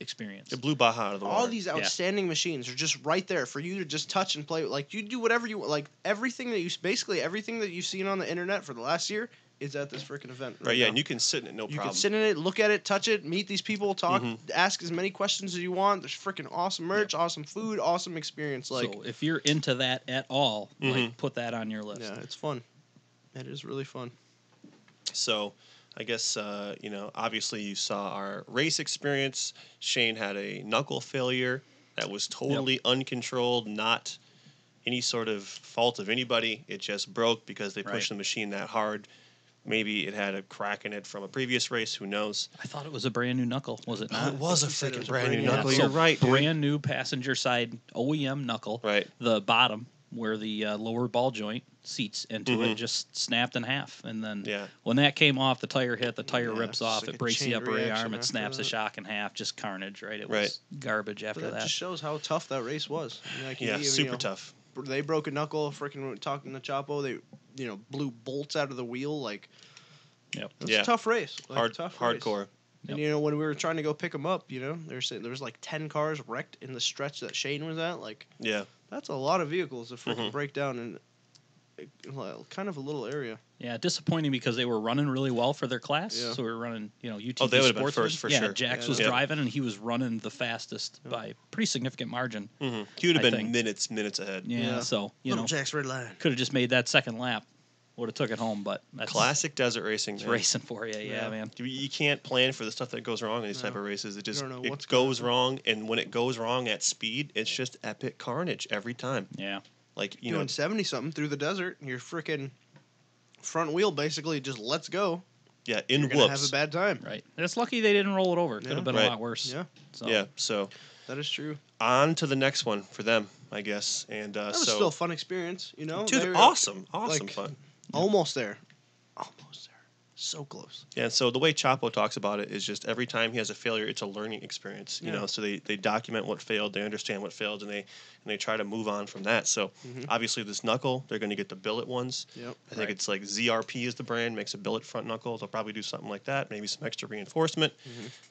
experience. It blew Baja out of the water. All these outstanding machines are just right there for you to just touch and play. Like, you do whatever you like. Everything that you've seen on the internet for the last year is at this freaking event. Right, yeah, now. and you can sit in it, no You problem. can sit in it, look at it, touch it, meet these people, talk, Mhm. ask as many questions as you want. There's freaking awesome merch, awesome food, awesome experience. Like, So if you're into that at all, like, put that on your list. yeah, it's fun. It is really fun. So, I guess, obviously you saw our race experience. Shane had a knuckle failure that was totally uncontrolled, not any sort of fault of anybody. It just broke because they pushed the machine that hard. Maybe it had a crack in it from a previous race. Who knows? I thought it was a brand new knuckle. Was it not? It was a he said it freaking was a brand new brand new knuckle. So You're right, dude. brand new passenger side OEM knuckle. Right. The bottom where the lower ball joint seats into Mhm. it just snapped in half, and then Yeah. when that came off, the tire hit, the tire Yeah, rips it's off, like it a breaks the chain upper A reaction arm, it after snaps the that. shock in half, just carnage. Right. It Right. was garbage after But that that. just shows how tough that race was. I mean, like, Yeah, you super know, tough. They broke a knuckle. Freaking talking to Chapo, they blew bolts out of the wheel. Like, Yep. it was Yeah. a tough race. Like, tough race. Hardcore. And when we were trying to go pick them up, they're saying there was like 10 cars wrecked in the stretch that Shane was at. Like, Yeah. that's a lot of vehicles to freaking Mhm. break down in kind of a little area. Yeah, disappointing because they were running really well for their class. Yeah. So we were running, UTV Oh, they would've been Sportsman. first for yeah, sure. Jax Yeah, was yeah. driving, and he was running the fastest by a pretty significant margin. Mm-hmm. He would have I been think. minutes ahead. Yeah, so, Little Jack's red line. could have just made that second lap. Would have took it home, but that's Classic desert racing, it's man. racing for you. Yeah, Yeah. man. You can't plan for the stuff that goes wrong in these No. type of races. It just don't know what's it gonna goes happen. wrong, and when it goes wrong at speed, it's just epic carnage every time. Yeah. Like Doing 70 something through the desert, your freaking front wheel basically just lets go. yeah, You're in gonna have a whoops. bad time. Right. And it's lucky they didn't roll it over. It could Yeah. have been Right. a lot worse. Yeah, So, Yeah, so that is true. on to the next one for them, I guess. And That was so, still a fun experience, dude, They were awesome like- fun. almost there. So close. Yeah, so the way Chapo talks about it is just every time he has a failure, it's a learning experience. Yeah. So they document what failed, they understand what failed, and they try to move on from that. So obviously this knuckle, they're going to get the billet ones. Yep. I think it's like ZRP is the brand, makes a billet front knuckle. They'll probably do something like that, maybe some extra reinforcement,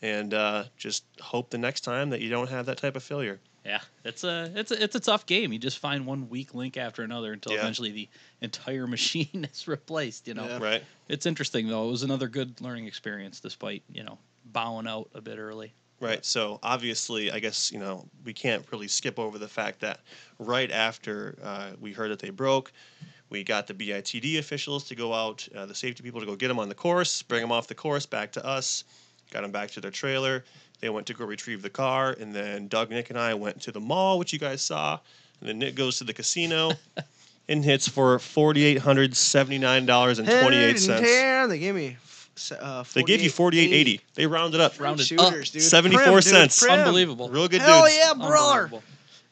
and just hope the next time that you don't have that type of failure. Yeah, it's a tough game. You just find one weak link after another until Yeah. eventually the entire machine is replaced. Yeah. Right? It's interesting though. It was another good learning experience, despite bowing out a bit early. Right. So obviously, I guess, we can't really skip over the fact that right after we heard that they broke, we got the BITD officials to go out, the safety people to go get them on the course, bring them off the course back to us, got them back to their trailer. They went to go retrieve the car, and then Doug, Nick, and I went to the mall, which you guys saw. And then Nick goes to the casino and hits for $4,879.28. Yeah, they gave me. They gave you $48.80. They rounded up. Rounded Shooters, dude. 74 Prim, dude, cents. prim. Unbelievable. Real good Hell dudes. yeah, brother. Unbelievable.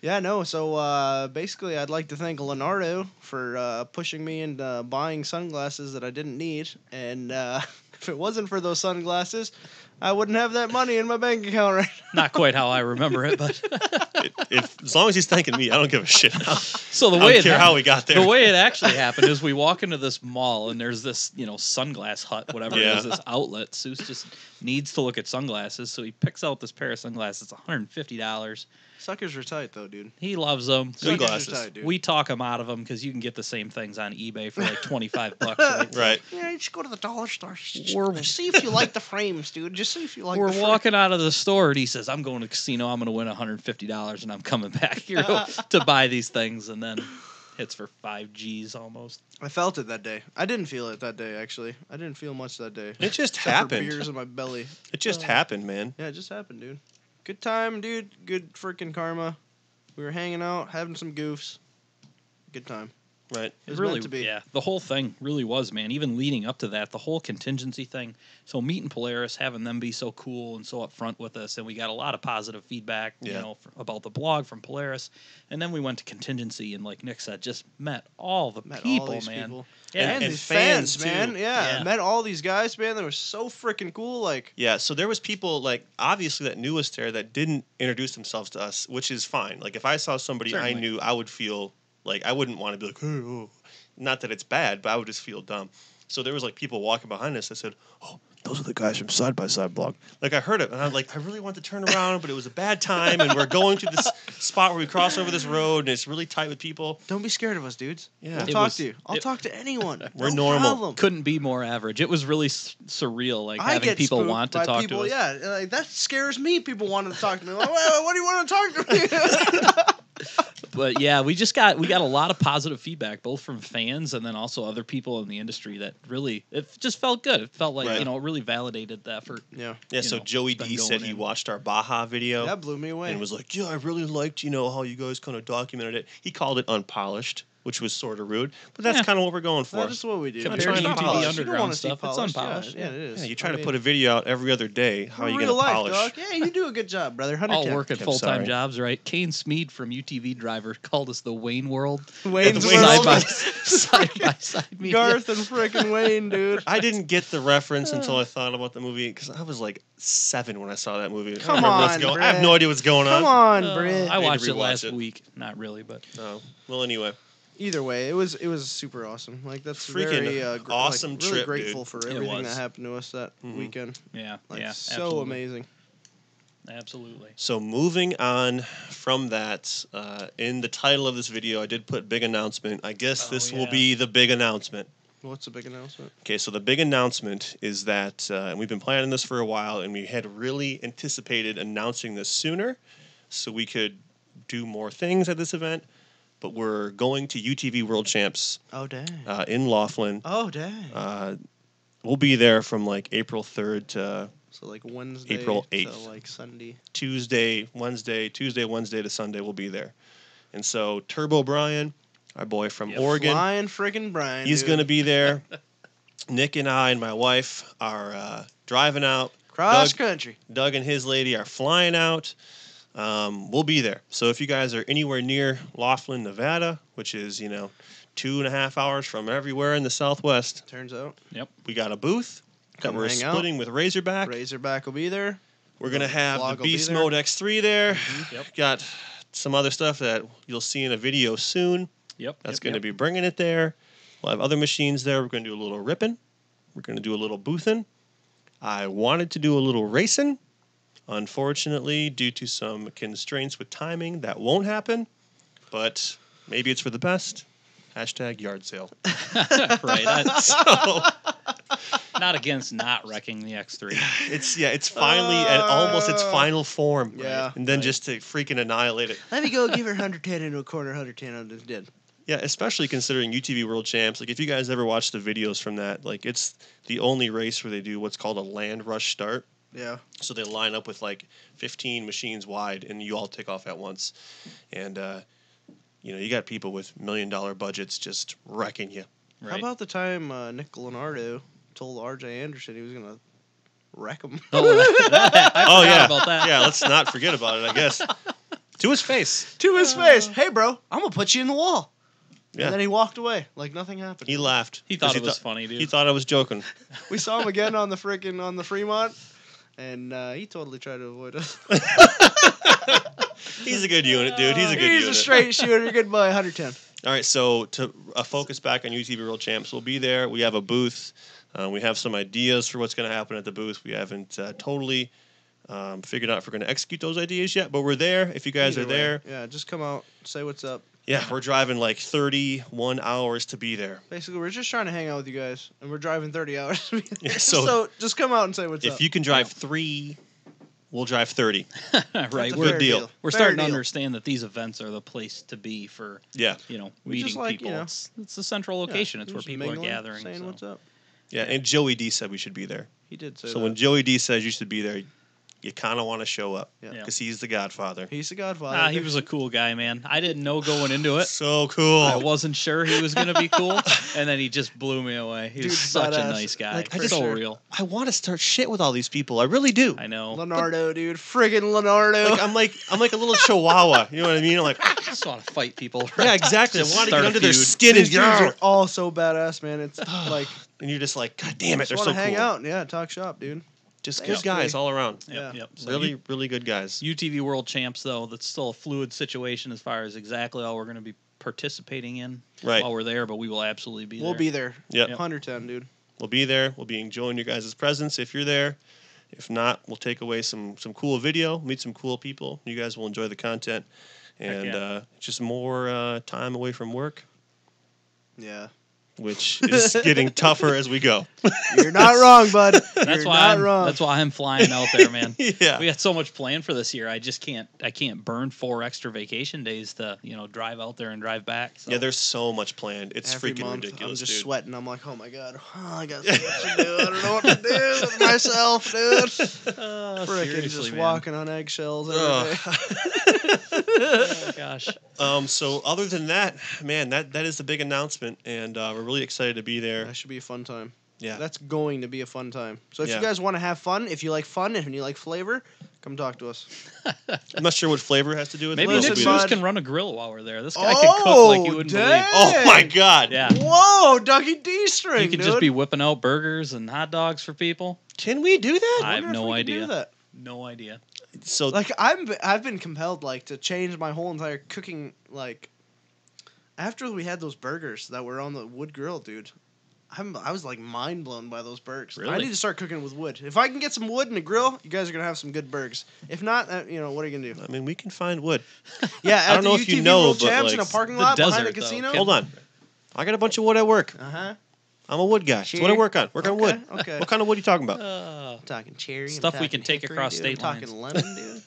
Yeah, no. So basically, I'd like to thank Leonardo for pushing me into buying sunglasses that I didn't need, and if it wasn't for those sunglasses, I wouldn't have that money in my bank account right now. Not quite how I remember it, but As long as he's thanking me, I don't give a shit. so the I way don't it care happened- how we got there. The way it actually happened is we walk into this mall and there's this, sunglass hut, whatever Yeah. it is, this outlet. Seuss just needs to look at sunglasses, so he picks out this pair of sunglasses. It's $150. Suckers are tight, though, dude. He loves them. Good Suckers glasses. are tight, dude. We talk him out of them because you can get the same things on eBay for like $25. Right? Right. Yeah, just go to the dollar store. We're- See if you like the frames, dude. Just see if you like. We're the frames. walking out of the store and he says, "I'm going to casino. I'm going to win $150 and I'm coming back here to buy these things." And then hits for 5 G's almost. I felt it that day. I didn't feel it that day, actually. I didn't feel much that day. It just Except for happened. beers in my belly. It just happened, man. Yeah, it just happened, dude. Good time, dude. Good freaking karma. We were hanging out, having some goofs. Good time. Right. It was really, meant to be. yeah. The whole thing really was, man. Even leading up to that, the whole contingency thing. So meeting Polaris, having them be so cool and so upfront with us, and we got a lot of positive feedback, you know, about the blog from Polaris. And then we went to contingency, and like Nick said, just met all the people, all these man. people. Yeah, And and these fans, fans, man. too. Yeah. Yeah. Met all these guys, man. They were so freaking cool. Like, Yeah, so there was people like obviously that knew us there that didn't introduce themselves to us, which is fine. Like if I saw somebody I Certainly. knew, I would feel like I wouldn't want to be like, hey, oh. Not that it's bad, but I would just feel dumb. So there was like people walking behind us that said, "Oh, those are the guys from SXSBlog." Like I heard it, and I'm like, I really want to turn around, but it was a bad time, and we're going to this spot where we cross over this road, and it's really tight with people. don't be scared of us, dudes. Yeah. We'll It talk was- to you. I'll talk to anyone. We're no normal. Problem. Couldn't be more average. It was really surreal, like I having get people spooked want to by talk people, to us. Yeah, like, that scares me. People wanting to talk to me. Like, what do you want to talk to me? But yeah, we got a lot of positive feedback, both from fans and then also other people in the industry that really it just felt good. It felt like Right. it really validated the effort. Yeah, Yeah, You so know, Joey been D said going he in. watched our Baja video that blew me away. and was like, "Yeah, I really liked, how you guys kind of documented it." He called it unpolished, which was sort of rude, but that's Yeah. kind of what we're going for. That's just what we do. Compared Compared to to UTV UTV You don't Underground wanna see stuff, it's polished. unpolished. Yeah, it is. Yeah, you try I to mean, put a video out every other day. How are you real going to life, polish? dog. Yeah, you do a good job, brother. 110. All working I'm full time sorry. jobs, right? Kane Smead from UTV Driver called us the Wayne World. Wayne's side World. by side media. Garth and freaking Wayne, dude. I didn't get the reference until I thought about the movie because I was like 7 when I saw that movie. I don't Come remember what's on, going. I have Brett. no idea what's going Come on. on, Britt. I Need to watched it rewatch last it. week. Not really, but Oh, well, anyway, Either way, it was super awesome. like that's Freaking very awesome like, really trip, grateful dude. for It everything was. that happened to us that weekend. yeah, Like yeah, so absolutely. amazing. Absolutely. so moving on from that, in the title of this video, I did put big announcement. I guess this will yeah. be the big announcement. What's the big announcement? Okay, so the big announcement is that, and we've been planning this for a while, and we had really anticipated announcing this sooner so we could do more things at this event. But we're going to UTV World Champs Oh dang. in Laughlin. Oh dang. We'll be there from like April 3rd to So like Wednesday April to 8th. like Sunday. Tuesday, Wednesday to Sunday. We'll be there. And so Turbo Brian, our boy from Oregon, Flying friggin' Brian. he's dude. going to be there. Nick and I and my wife are driving out. cross country. Doug and his lady are flying out. We'll be there. So if you guys are anywhere near Laughlin, Nevada, which is, 2.5 hours from everywhere in the Southwest, Turns out Yep. we got a booth that Come we're hang out. splitting with Razorback. Razorback will be there. We're going to have Vlog the will be Beast there. Mode X3 there. Yep. Got some other stuff that you'll see in a video soon. Yep. That's yep, going to yep. be bringing it there. We'll have other machines there. We're going to do a little ripping. We're going to do a little boothing. I wanted to do a little racing. Unfortunately, due to some constraints with timing, that won't happen. But maybe it's for the best. # yard sale. right. So Not against not wrecking the X3. it's finally at almost its final form. Yeah. And then just to freaking annihilate it. Let me go give her 110 into a corner, 110 on this dead. Yeah, especially considering UTV World Champs. Like, if you guys ever watch the videos from that, like, it's the only race where they do what's called a land rush start. Yeah. So they line up with like 15 machines wide, and you all take off at once. And you got people with $1 million budgets just wrecking you. Right. How about the time Nick Leonardo told RJ Anderson he was gonna wreck him? I forgot about that. Yeah, let's not forget about it. I guess to his face. to his face. Hey, bro, I'm gonna put you in the wall. Yeah. And then he walked away like nothing happened. He laughed. He thought 'cause it was funny, dude. He thought I was joking. We saw him again on the Fremont, and he totally tried to avoid us. He's a good unit, dude. He's a good He's unit. a straight shooter. Good boy, 110. All right, so to focus back on UTV World Champs, we'll be there. We have a booth. We have some ideas for what's going to happen at the booth. We haven't totally figured out if we're going to execute those ideas yet, but we're there. If you guys Either are way. there, Yeah, just come out, say what's up. yeah, we're driving like 31 hours to be there. Basically, we're just trying to hang out with you guys, and we're driving 30 hours. Yeah, so just come out and say what's up. If you can drive 3, we'll drive 30. right. That's a We're fair deal. we're Fair starting to deal. understand that these events are the place to be for Yeah. We meeting just like, people. It's the central location. It's We're where just people mingling, are gathering. Saying so. what's up. Yeah, and Joey D said we should be there. He did say So that. when Joey D says you should be there, you kind of want to show up Yeah. because he's the Godfather. He's the Godfather. He was a cool guy, man. I didn't know going into it. So cool. I wasn't sure he was going to be cool, and then he just blew me away. He was Dude, such a badass. nice guy. Like, I just- so real. I want to start shit with all these people. I really do. I know. Leonardo, dude. Friggin' Leonardo. Like I'm like a little chihuahua. You know what I mean? I'm like, I just want to fight people. yeah, exactly. I Just want to start get a under their feud. skin These and dudes yeah. are all so badass, man. It's like, And you're just like, God damn it, they're just so want to hang cool. out. Yeah, talk shop, dude. Just Yep. good guys all around. Yeah. Yep. So Really, really good guys. UTV World Champs, though, that's still a fluid situation as far as exactly all we're going to be participating in Right. while we're there, but we will absolutely be We'll there. be there. Yep. 110, dude. We'll be there. We'll be enjoying your guys' presence if you're there. If not, we'll take away some cool video, meet some cool people. You guys will enjoy the content. And yeah. just more time away from work, Yeah. which is getting tougher as we go. You're not wrong, bud. That's You're why not I'm, wrong. That's why I'm flying out there, man. Yeah. We got so much planned for this year. I just can't. I can't burn 4 extra vacation days to drive out there and drive back. So. Yeah, there's so much planned. It's Every freaking month, ridiculous, I'm just dude. sweating. I'm like, oh my god, I got so much to do. I don't know what to do with myself, dude. Frickin' seriously, just man. walking on eggshells every Ugh. day. Oh, gosh. So other than that, man, that is the big announcement, and we're really excited to be there. That should be a fun time. Yeah. That's going to be a fun time. So if Yeah. you guys want to have fun, if you like fun and you like flavor, come talk to us. I'm not sure what flavor has to do with Maybe it. Listen, Nick But we'll be Zeus there. can run a grill while we're there. This guy can cook like you wouldn't believe. dang. Oh my god. Yeah. Whoa, Dougie D string. You can dude. just be whipping out burgers and hot dogs for people. Can we do that? I have wonder if no we can do idea. that. No idea. So Like I've been compelled like to change my whole entire cooking like after we had those burgers that were on the wood grill, dude. I was like mind blown by those burgers. I Really? need to start cooking with wood. If I can get some wood and a grill, you guys are gonna have some good burgers. If not, what are you gonna do? I mean, we can find wood. Yeah, at I don't the know if you UTV know, World but, Champs like, in a parking the lot behind the desert, though, casino. can- Hold on. I got a bunch of wood at work. Uh-huh. I'm a wood guy. That's what I work on. Work on wood. Okay. What kind of wood are you talking about? I'm talking cherry. I'm Stuff we can talking take across dude. state I'm talking lines. lemon, dude.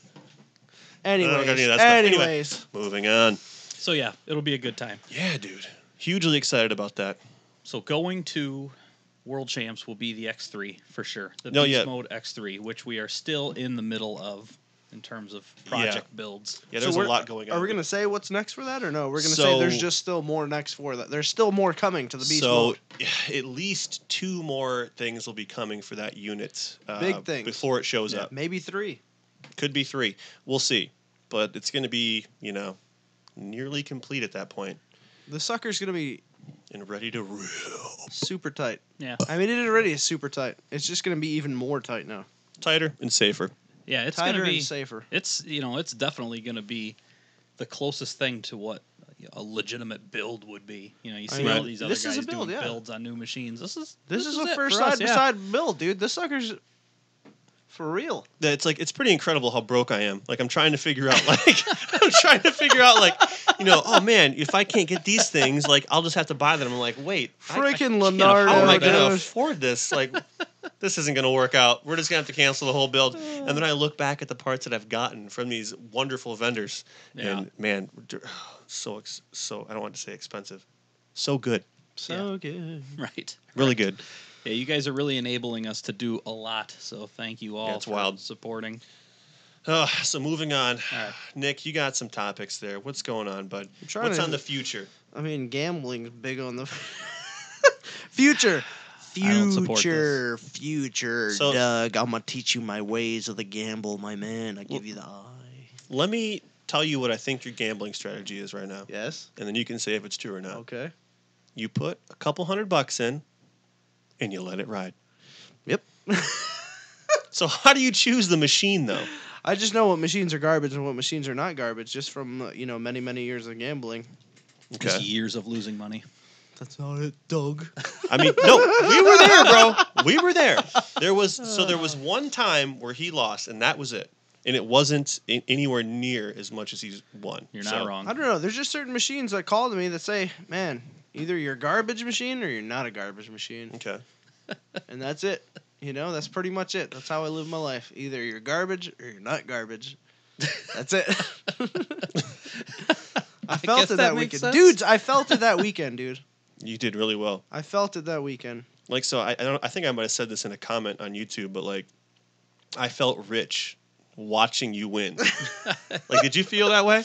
I don't got Anyways, any of that stuff. Anyway. anyways. Moving on. So yeah, it'll be a good time. Yeah, dude. Hugely excited about that. So going to World Champs will be the X3 for sure. The No, Beast yeah. Mode X3, which we are still in the middle of in terms of project builds. Yeah, So there's a we're- lot going on. Are we gonna say what's next for that, or no? We're gonna So- say there's just still more next for that. There's still more coming to the beast So mode. at least 2 more things will be coming for that unit. Big things. Before it shows up. Maybe 3. Could be 3. We'll see. But it's going to be, nearly complete at that point The sucker's gonna be and ready to rip. super tight. Yeah. I mean, it already is super tight. It's just gonna be even more tight now. Tighter and safer. Yeah, it's Tighter going to be and safer. it's it's definitely going to be the closest thing to what a legitimate build would be. You see mean, all these other this is guys a build, doing yeah. builds on new machines. This is a it first for us, side by side build, dude. This sucker's for real. It's pretty incredible how broke I am. Like I'm trying to figure out oh man, if I can't get these things, like I'll just have to buy them. I'm like, wait, I Freaking can't Leonardo, How am I gonna dude. afford this? Like this isn't gonna work out. We're just gonna have to cancel the whole build. And then I look back at the parts that I've gotten from these wonderful vendors, Yeah. and man, so I don't want to say expensive, so good, So good. right. really good. Yeah, you guys are really enabling us to do a lot. So thank you all it's for wild. supporting. So moving on, All right. Nick, you got some topics there. What's going on, bud? trying What's to- on the future? I mean, gambling's big on the future. I don't support Future, So- Doug. I'm gonna teach you my ways of the gamble, my man. I give you the eye. Let me tell you what I think your gambling strategy is right now, Yes. and then you can say if it's true or not. Okay. You put a couple $100 in, and you let it ride. Yep. So how do you choose the machine, though? I just know what machines are garbage and what machines are not garbage, just from many years of gambling. Just years of losing money. That's not it, Doug. I mean, no, we were there, bro. We were there. There was one time where he lost, and that was it. And it wasn't anywhere near as much as he's won. You're not wrong. I don't know. There's just certain machines that call to me that say, "Man, either you're a garbage machine or you're not a garbage machine," Okay. and that's it. That's pretty much it. That's how I live my life. Either you're garbage or you're not garbage. That's it. I felt guess it that that makes weekend, sense. dudes. I felt it that weekend, dude. You did really well. I felt it that weekend. Like, so I think I might have said this in a comment on YouTube, but like, I felt rich watching you win. Like, did you feel that way?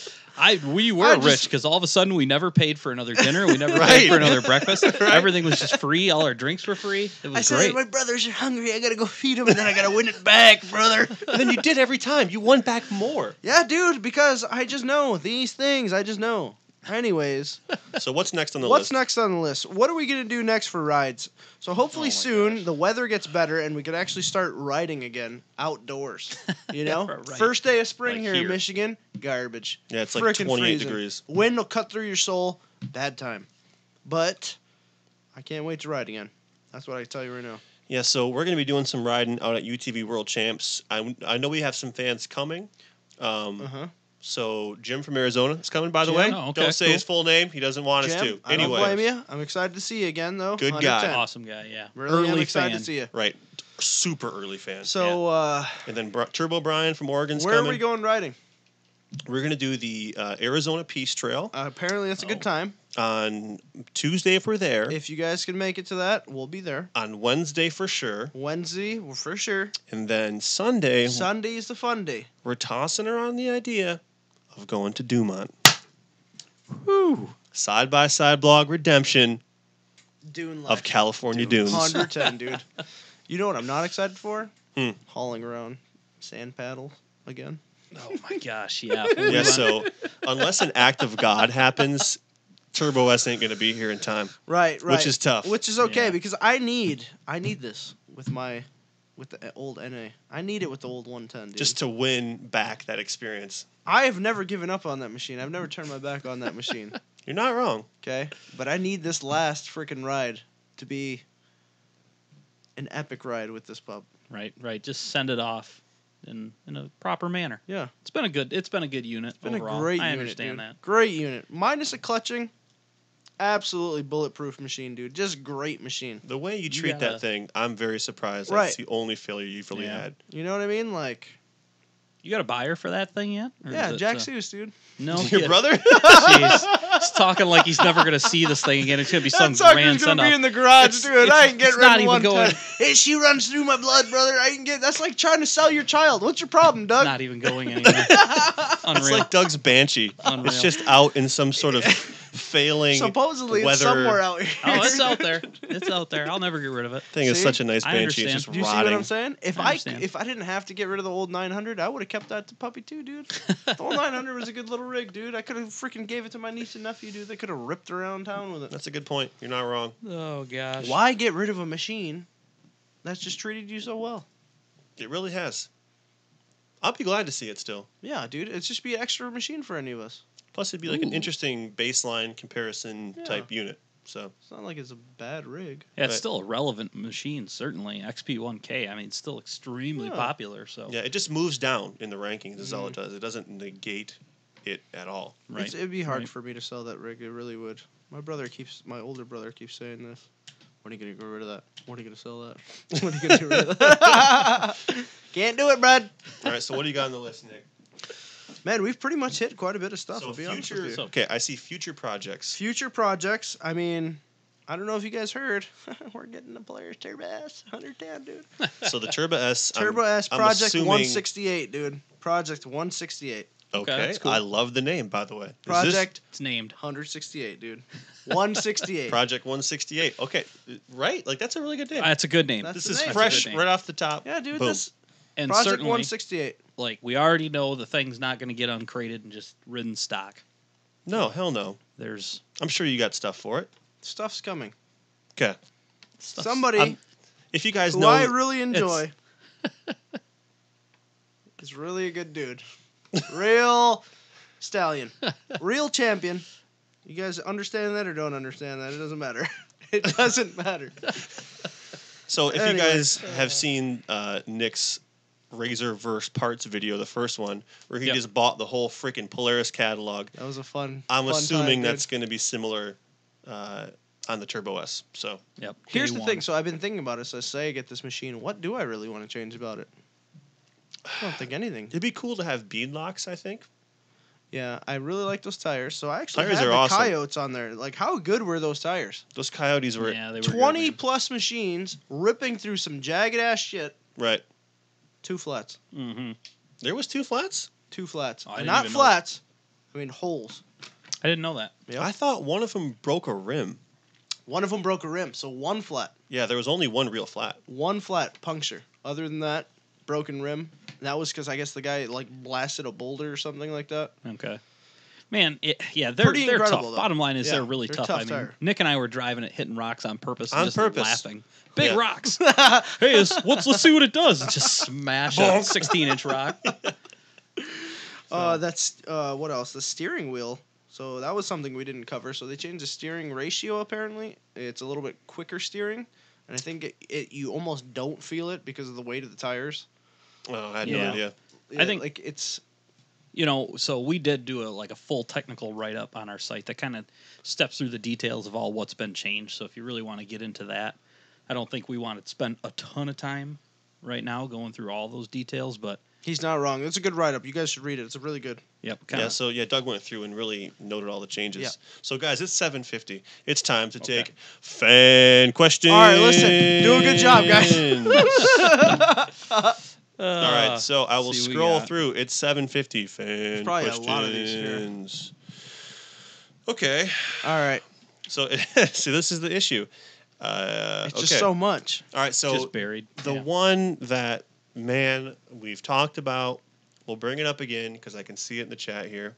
We were rich because all of a sudden we never paid for another dinner. We never Right. paid for another breakfast. Right. Everything was just free. All our drinks were free. It was I great. said, my brothers are hungry. I got to go feed them, and then I got to win it back, brother. And then you did every time. You won back more. Yeah, dude, because I just know these things. I just know. Anyways, So what's next on the what's list? next on the list? What are we going to do next for rides? So hopefully soon gosh. the weather gets better and we can actually start riding again outdoors. You know? Right. First day of spring Like here in here. Michigan, garbage. Yeah, it's like Frickin' 28 freezing. degrees. Wind will cut through your soul. Bad time. But I can't wait to ride again. That's what I can tell you right now. Yeah, so we're going to be doing some riding out at UTV World Champs. I know we have some fans coming. Uh-huh. So Jim from Arizona is coming, by the Jim? way. Oh, okay, Don't say cool. his full name. He doesn't want us to. Jim, I don't blame you. I'm excited to see you again, though. Good guy. 110. Awesome guy, yeah. Really am Early excited fan. to see you. Right. Super early fan. So, And then Turbo Brian from Oregon's where coming. are we going riding? We're going to do the Arizona Peace Trail Apparently, that's a good time. on Tuesday if we're there. If you guys can make it to that, we'll be there. On Wednesday for sure. Wednesday, well, for sure. And then Sunday, Sunday is the fun day. we're tossing around the idea of going to Dumont. Whew. Side-by-side blog redemption Dune of California dunes. 110, dude. You know what I'm not excited for? Hmm. Hauling around sand paddles again. Oh my gosh, yeah. Yeah, so unless an act of God happens, Turbo S ain't going to be here in time. Right. Which is tough. Which is okay Yeah. because I need this with the old NA. I need it with the old 110, dude. Just to win back that experience. I have never given up on that machine. I've never turned my back on that machine. You're not wrong. Okay, but I need this last freaking ride to be an epic ride with this pup. Right. Just send it off in a proper manner. Yeah, It's been a good unit. been overall. a great I unit. understand Dude. that. Great unit, minus the clutching. Absolutely bulletproof machine, dude. Just great machine. The way you You treat gotta- that thing, I'm very surprised. Right. That's the only failure you've really Yeah. had. You know what I mean? Like, You got a buyer for that thing yet? Or yeah, is it, Jack Seuss, dude. No, Your kid. brother? Jeez. He's talking like he's never going to see this thing again. It's going to be some That grand sucker's gonna send be in the garage, dude. I ain't getting it's not rid of even 110. going. Hey, she runs through my blood, brother. I can get. That's like trying to sell your child. What's your problem, Doug? Not even going anywhere. It's Unreal. like Doug's Banshee. Unreal. It's just out in some sort of failing Supposedly, weather. it's somewhere out here. Oh, it's out there. It's out there. I'll never get rid of it. Thing is See? such a nice I Banshee. It's understand. just Do you see rotting. what I'm saying? If I understand. if I didn't have to get rid of the old 900, I would have kept that puppy too, dude. The old 900 was a good little rig, dude. I could have freaking gave it to my niece and nephew, dude. They could have ripped around town with it. That's a good point. You're not wrong. Oh gosh. Why get rid of a machine that's just treated you so well? It really has. I'll be glad to see it still. Yeah, dude. It's just be an extra machine for any of us. Plus, it'd be like an Ooh. interesting baseline comparison Yeah. type unit. So It's not like it's a bad rig. Yeah, it's Right. still a relevant machine, certainly. XP1K, I mean, it's still extremely Yeah. popular. So yeah, it just moves down in the rankings. Is all it Mm-hmm. does. It doesn't negate it at all. right. It'd be hard right. for me to sell that rig. It really would. My older brother keeps saying this. When are you gonna get rid of that? When are you gonna sell that? When are you gonna get rid of that? Can't do it, bud. All right. So what do you got on the list, Nick? Man, we've pretty much hit quite a bit of stuff. So I'll be honest with future. you. Okay, I see future projects. Future projects. I mean, I don't know if you guys heard. We're getting the Polaris Turbo S 110, dude. So the Turbo S. Turbo S I'm Project assuming- 168, dude. Project 168. Okay, that's cool. I love the name, by the way. Is this Project It's named. 168, dude. 168. Project 168. Okay, right? Like that's a really good name. That's a good name. That's this the is name. That's a fresh good name. right off the top. Yeah, dude. Boom. This And Project certainly, 168. like, we already know the thing's not going to get uncrated and just ridden stock. No, hell no. There's I'm sure you got stuff for it. Stuff's coming. Okay. stuff. Somebody If you guys who know, I really enjoy is really a good dude. Real stallion. Real champion. You guys understand that or don't understand that? It doesn't matter. It doesn't matter. so if you Anyway. guys have seen Nick's Razorverse parts video, the first one, where he Yep. just bought the whole freaking Polaris catalog, That was a fun I'm fun assuming time, that's dude. going to be similar on the Turbo S. So Yep. Here's the K1. thing. So I've been thinking about it. So say I get this machine. What do I really want to change about it? I don't think anything. it'd be cool to have bead locks, I think. Yeah, I really like those tires. So I actually Tires had are the awesome. Coyotes on there. Like, how good were those tires? Those Coyotes were Yeah, they were 20 good, plus machines ripping through some jagged ass shit. right. 2 flats. man. There was 2 flats? 2 flats. Oh, I And didn't not even know. flats. I mean holes. I didn't know that. Yep. I thought one of them broke a rim. One of them broke a rim, so 1 flat. Yeah, there was only 1 real flat. 1 flat puncture. Other than that, broken rim. That was because I guess the guy like blasted a boulder or something like that. Okay. Man, they're Pretty they're incredible, tough. though. Bottom line is Yeah, they're really they're tough. tough I mean, tire. Nick and I were driving it, hitting rocks on purpose, and On just purpose. laughing. Big Yeah. rocks. Hey, let's see what it does. And just smash a 16-inch rock. That's what else? The steering wheel. So that was something we didn't cover. So they changed the steering ratio. Apparently, it's a little bit quicker steering, and I think you almost don't feel it because of the weight of the tires. Oh, I had no Yeah. idea. I think- like it's So we did do a full technical write-up on our site that kind of steps through the details of all what's been changed. So if you really want to get into that, I don't think we want to spend a ton of time right now going through all those details, but he's not wrong. It's a good write up. You guys should read it. It's really good. yep, Yeah, so Doug went through and really noted all the changes. Yeah. So guys, it's 7:50. It's time to take fan questions. All right, listen. Do a good job, guys. All right, so I will see what we scroll got. through. It's 7:50 fan probably a questions. lot of these here. Okay, All right. so see, this is the issue. It's okay. just so much. All right, so just buried. the Yeah. one that, man, we've talked about, we'll bring it up again because I can see it in the chat here.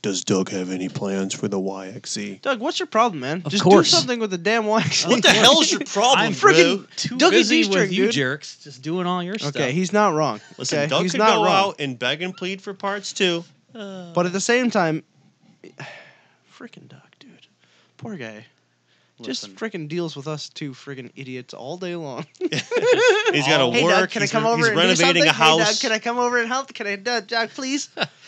Does Doug have any plans for the YXZ? Doug, what's your problem, man? Of Just course. do something with the damn wax. What the hell is your problem, I'm bro? freaking Too Dougie busy D-string, with you dude. jerks just doing all your stuff. Okay, he's not wrong. Listen, okay? Doug he's could not go wrong. out and beg and plead for parts too. But at the same time, freaking Doug, dude, poor guy. Listen. Just freaking deals with us two freaking idiots all day long. He's got to Hey, work. Doug, can I come over he's and do renovating something? a house. Hey, Doug, can I come over and help? Can I, Doug, please?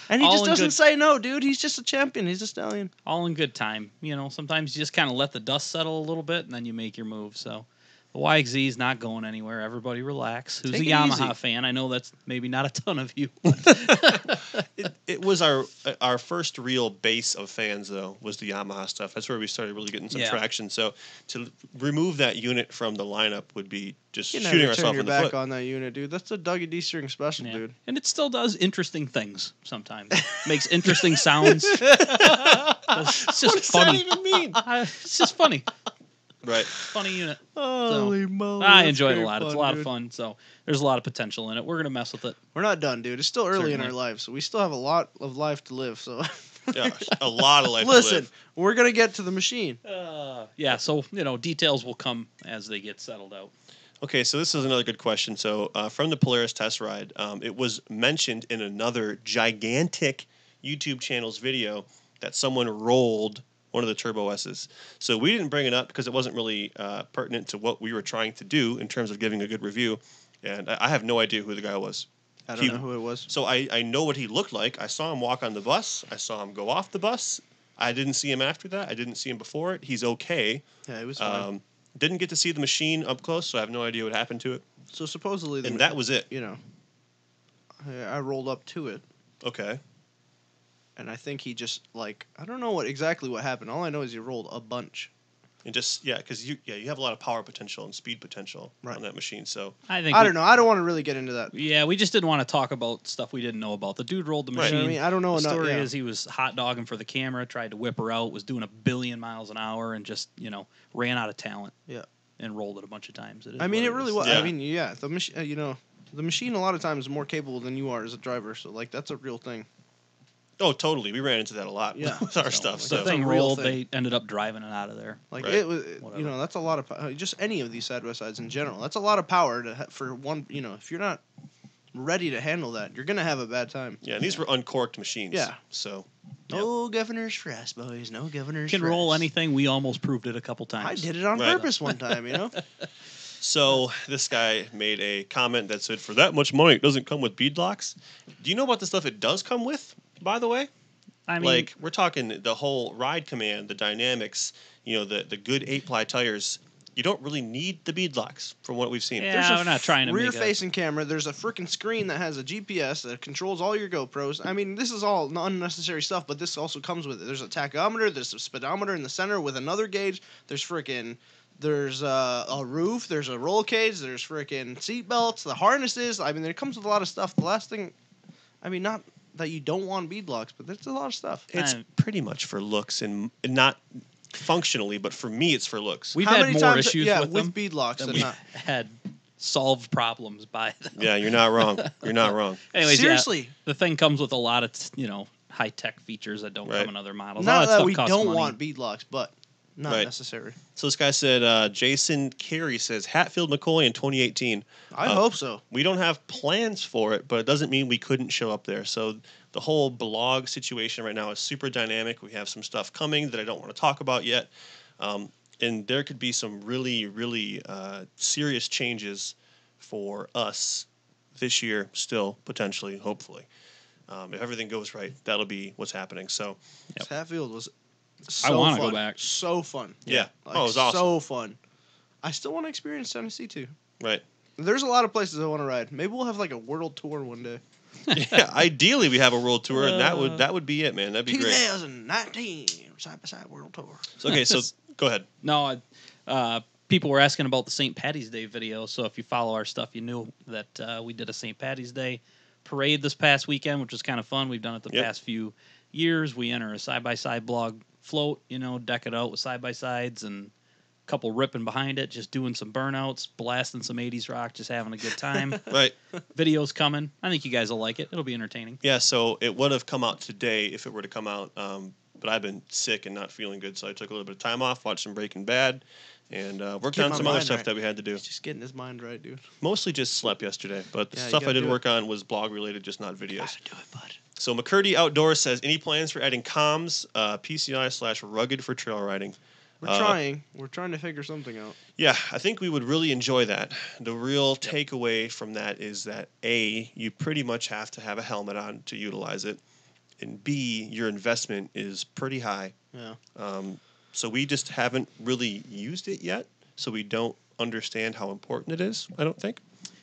And he All just in doesn't good- say no, dude. He's just a champion. He's a stallion. All in good time. Sometimes you just kind of let the dust settle a little bit, and then you make your move. So the YXZ is not going anywhere. Everybody relax. Who's Take a it Yamaha easy. fan? I know that's maybe not a ton of you. It was our first real base of fans, though, was the Yamaha stuff. That's where we started really getting some Yeah. traction. So to remove that unit from the lineup would be just You shooting never turn ourselves your in the back foot. on that unit, dude. That's a Dougie D string special, Yeah. dude. And it still does interesting things sometimes. Makes interesting sounds. It's just What does funny. that even mean? It's just funny. Right. Funny unit. Holy moly. I that's enjoy it a great lot. It's a fun, lot dude. of fun. So there's a lot of potential in it. We're going to mess with it. We're not done, dude. It's still early in Certainly. our lives, so we still have a lot of life to live. So Yeah, a lot of life to listen, live. we're gonna get to the machine. Yeah, so, details will come as they get settled out. Okay, so this is another good question. So from the Polaris test ride, it was mentioned in another gigantic YouTube channel's video that someone rolled one of the Turbo S's. So we didn't bring it up because it wasn't really pertinent to what we were trying to do in terms of giving a good review. And I have no idea who the guy was. I don't know who it was. So I know what he looked like. I saw him walk on the bus. I saw him go off the bus. I didn't see him after that. I didn't see him before it. He's okay. Yeah, it was fine. Didn't get to see the machine up close, so I have no idea what happened to it. So supposedly, And that was it. I rolled up to it, Okay. and I think he just I don't know exactly what happened. All I know is he rolled a bunch. And just because you have a lot of power potential and speed potential Right. on that machine. So I think I don't know. I don't want to really get into that. Yeah, we just didn't want to talk about stuff we didn't know about. The dude rolled the Right. machine. You know what I mean? I don't know The enough- story yeah. is he was hot dogging for the camera, tried to whip her out, was doing 1 billion miles an hour, and just ran out of talent. Yeah. And rolled it a bunch of times. It is I mean, what it really is. was. Yeah. I mean, yeah, the machine. The machine a lot of times is more capable than you are as a driver. So that's a real thing. totally, we ran into that a lot Yeah. with our So, stuff. the So thing a real rolled. thing. They ended up driving it out of there. Like Right. it was, Whatever. that's a lot of just any of these side by sides in general. That's a lot of power for one. If you're not ready to handle that, you're gonna have a bad time. yeah, and these were uncorked machines. Yeah. So No governors for us, boys. No governors. Can for roll us. anything. We almost proved it a couple times. I did it on Right. purpose one time. So this guy made a comment that said, "For that much money, it doesn't come with beadlocks." Do you know about the stuff it does come with? By the way, I mean, we're talking the whole ride command, the dynamics, the good 8-ply tires. You don't really need the beadlocks from what we've seen. Yeah. There's a we're not trying to make a- rear-facing camera. There's a freaking screen that has a GPS that controls all your GoPros. I mean, this is all unnecessary stuff, but this also comes with it. There's a tachometer. There's a speedometer in the center with another gauge. There's freaking There's a roof. There's a roll cage. There's freaking seat belts. The harnesses. I mean, it comes with a lot of stuff. The last thing, I mean, not that you don't want beadlocks, but there's a lot of stuff. It's pretty much for looks and not functionally, but for me, it's for looks. We've How had many more times, issues yeah, with them beadlocks than than we not. had solved problems by them. Yeah, you're not wrong. You're not wrong. Anyways, Seriously. yeah, the thing comes with a lot of high tech features that don't come in other models. All Not that that stuff we costs don't money. want beadlocks, but not necessary. So this guy said, Jason Carey says, Hatfield McCoy in 2018. I hope so. We don't have plans for it, but it doesn't mean we couldn't show up there. So the whole blog situation right now is super dynamic. We have some stuff coming that I don't want to talk about yet. And there could be some really, really serious changes for us this year still, potentially, hopefully. If everything goes right, that'll be what's happening. So Hatfield was I so want to fun. go back. So fun. Yeah. Like, Oh, it was awesome. So fun. I still want to experience Tennessee, too. Right. There's a lot of places I want to ride. Maybe we'll have like a world tour one day. Yeah, ideally we have a world tour, and that would be it, man. That'd be great. 2019 side-by-side world tour. So, okay, so go ahead. No, people were asking about the St. Patty's Day video. So if you follow our stuff, you knew that we did a St. Patty's Day parade this past weekend, which was kind of fun. We've done it the past few years. We enter a side-by-side blog float, deck it out with side-by-sides and a couple ripping behind it, just doing some burnouts, blasting some 80s rock, just having a good time. Right. Video's coming. I think you guys will like it. It'll be entertaining. Yeah, so it would have come out today if it were to come out, but I've been sick and not feeling good, so I took a little bit of time off, watched some Breaking Bad, and worked on some other stuff that we had to do. He's just getting his mind right, dude. Mostly just slept yesterday, but the stuff I did work on was blog-related, just not videos. Gotta do it, bud. So McCurdy Outdoors says, any plans for adding comms, PCI/rugged for trail riding? We're trying. We're trying to figure something out. Yeah, I think we would really enjoy that. The real takeaway from that is that A, you pretty much have to have a helmet on to utilize it, and B, your investment is pretty high. Yeah. So we just haven't really used it yet, so we don't understand how important it is, I don't think.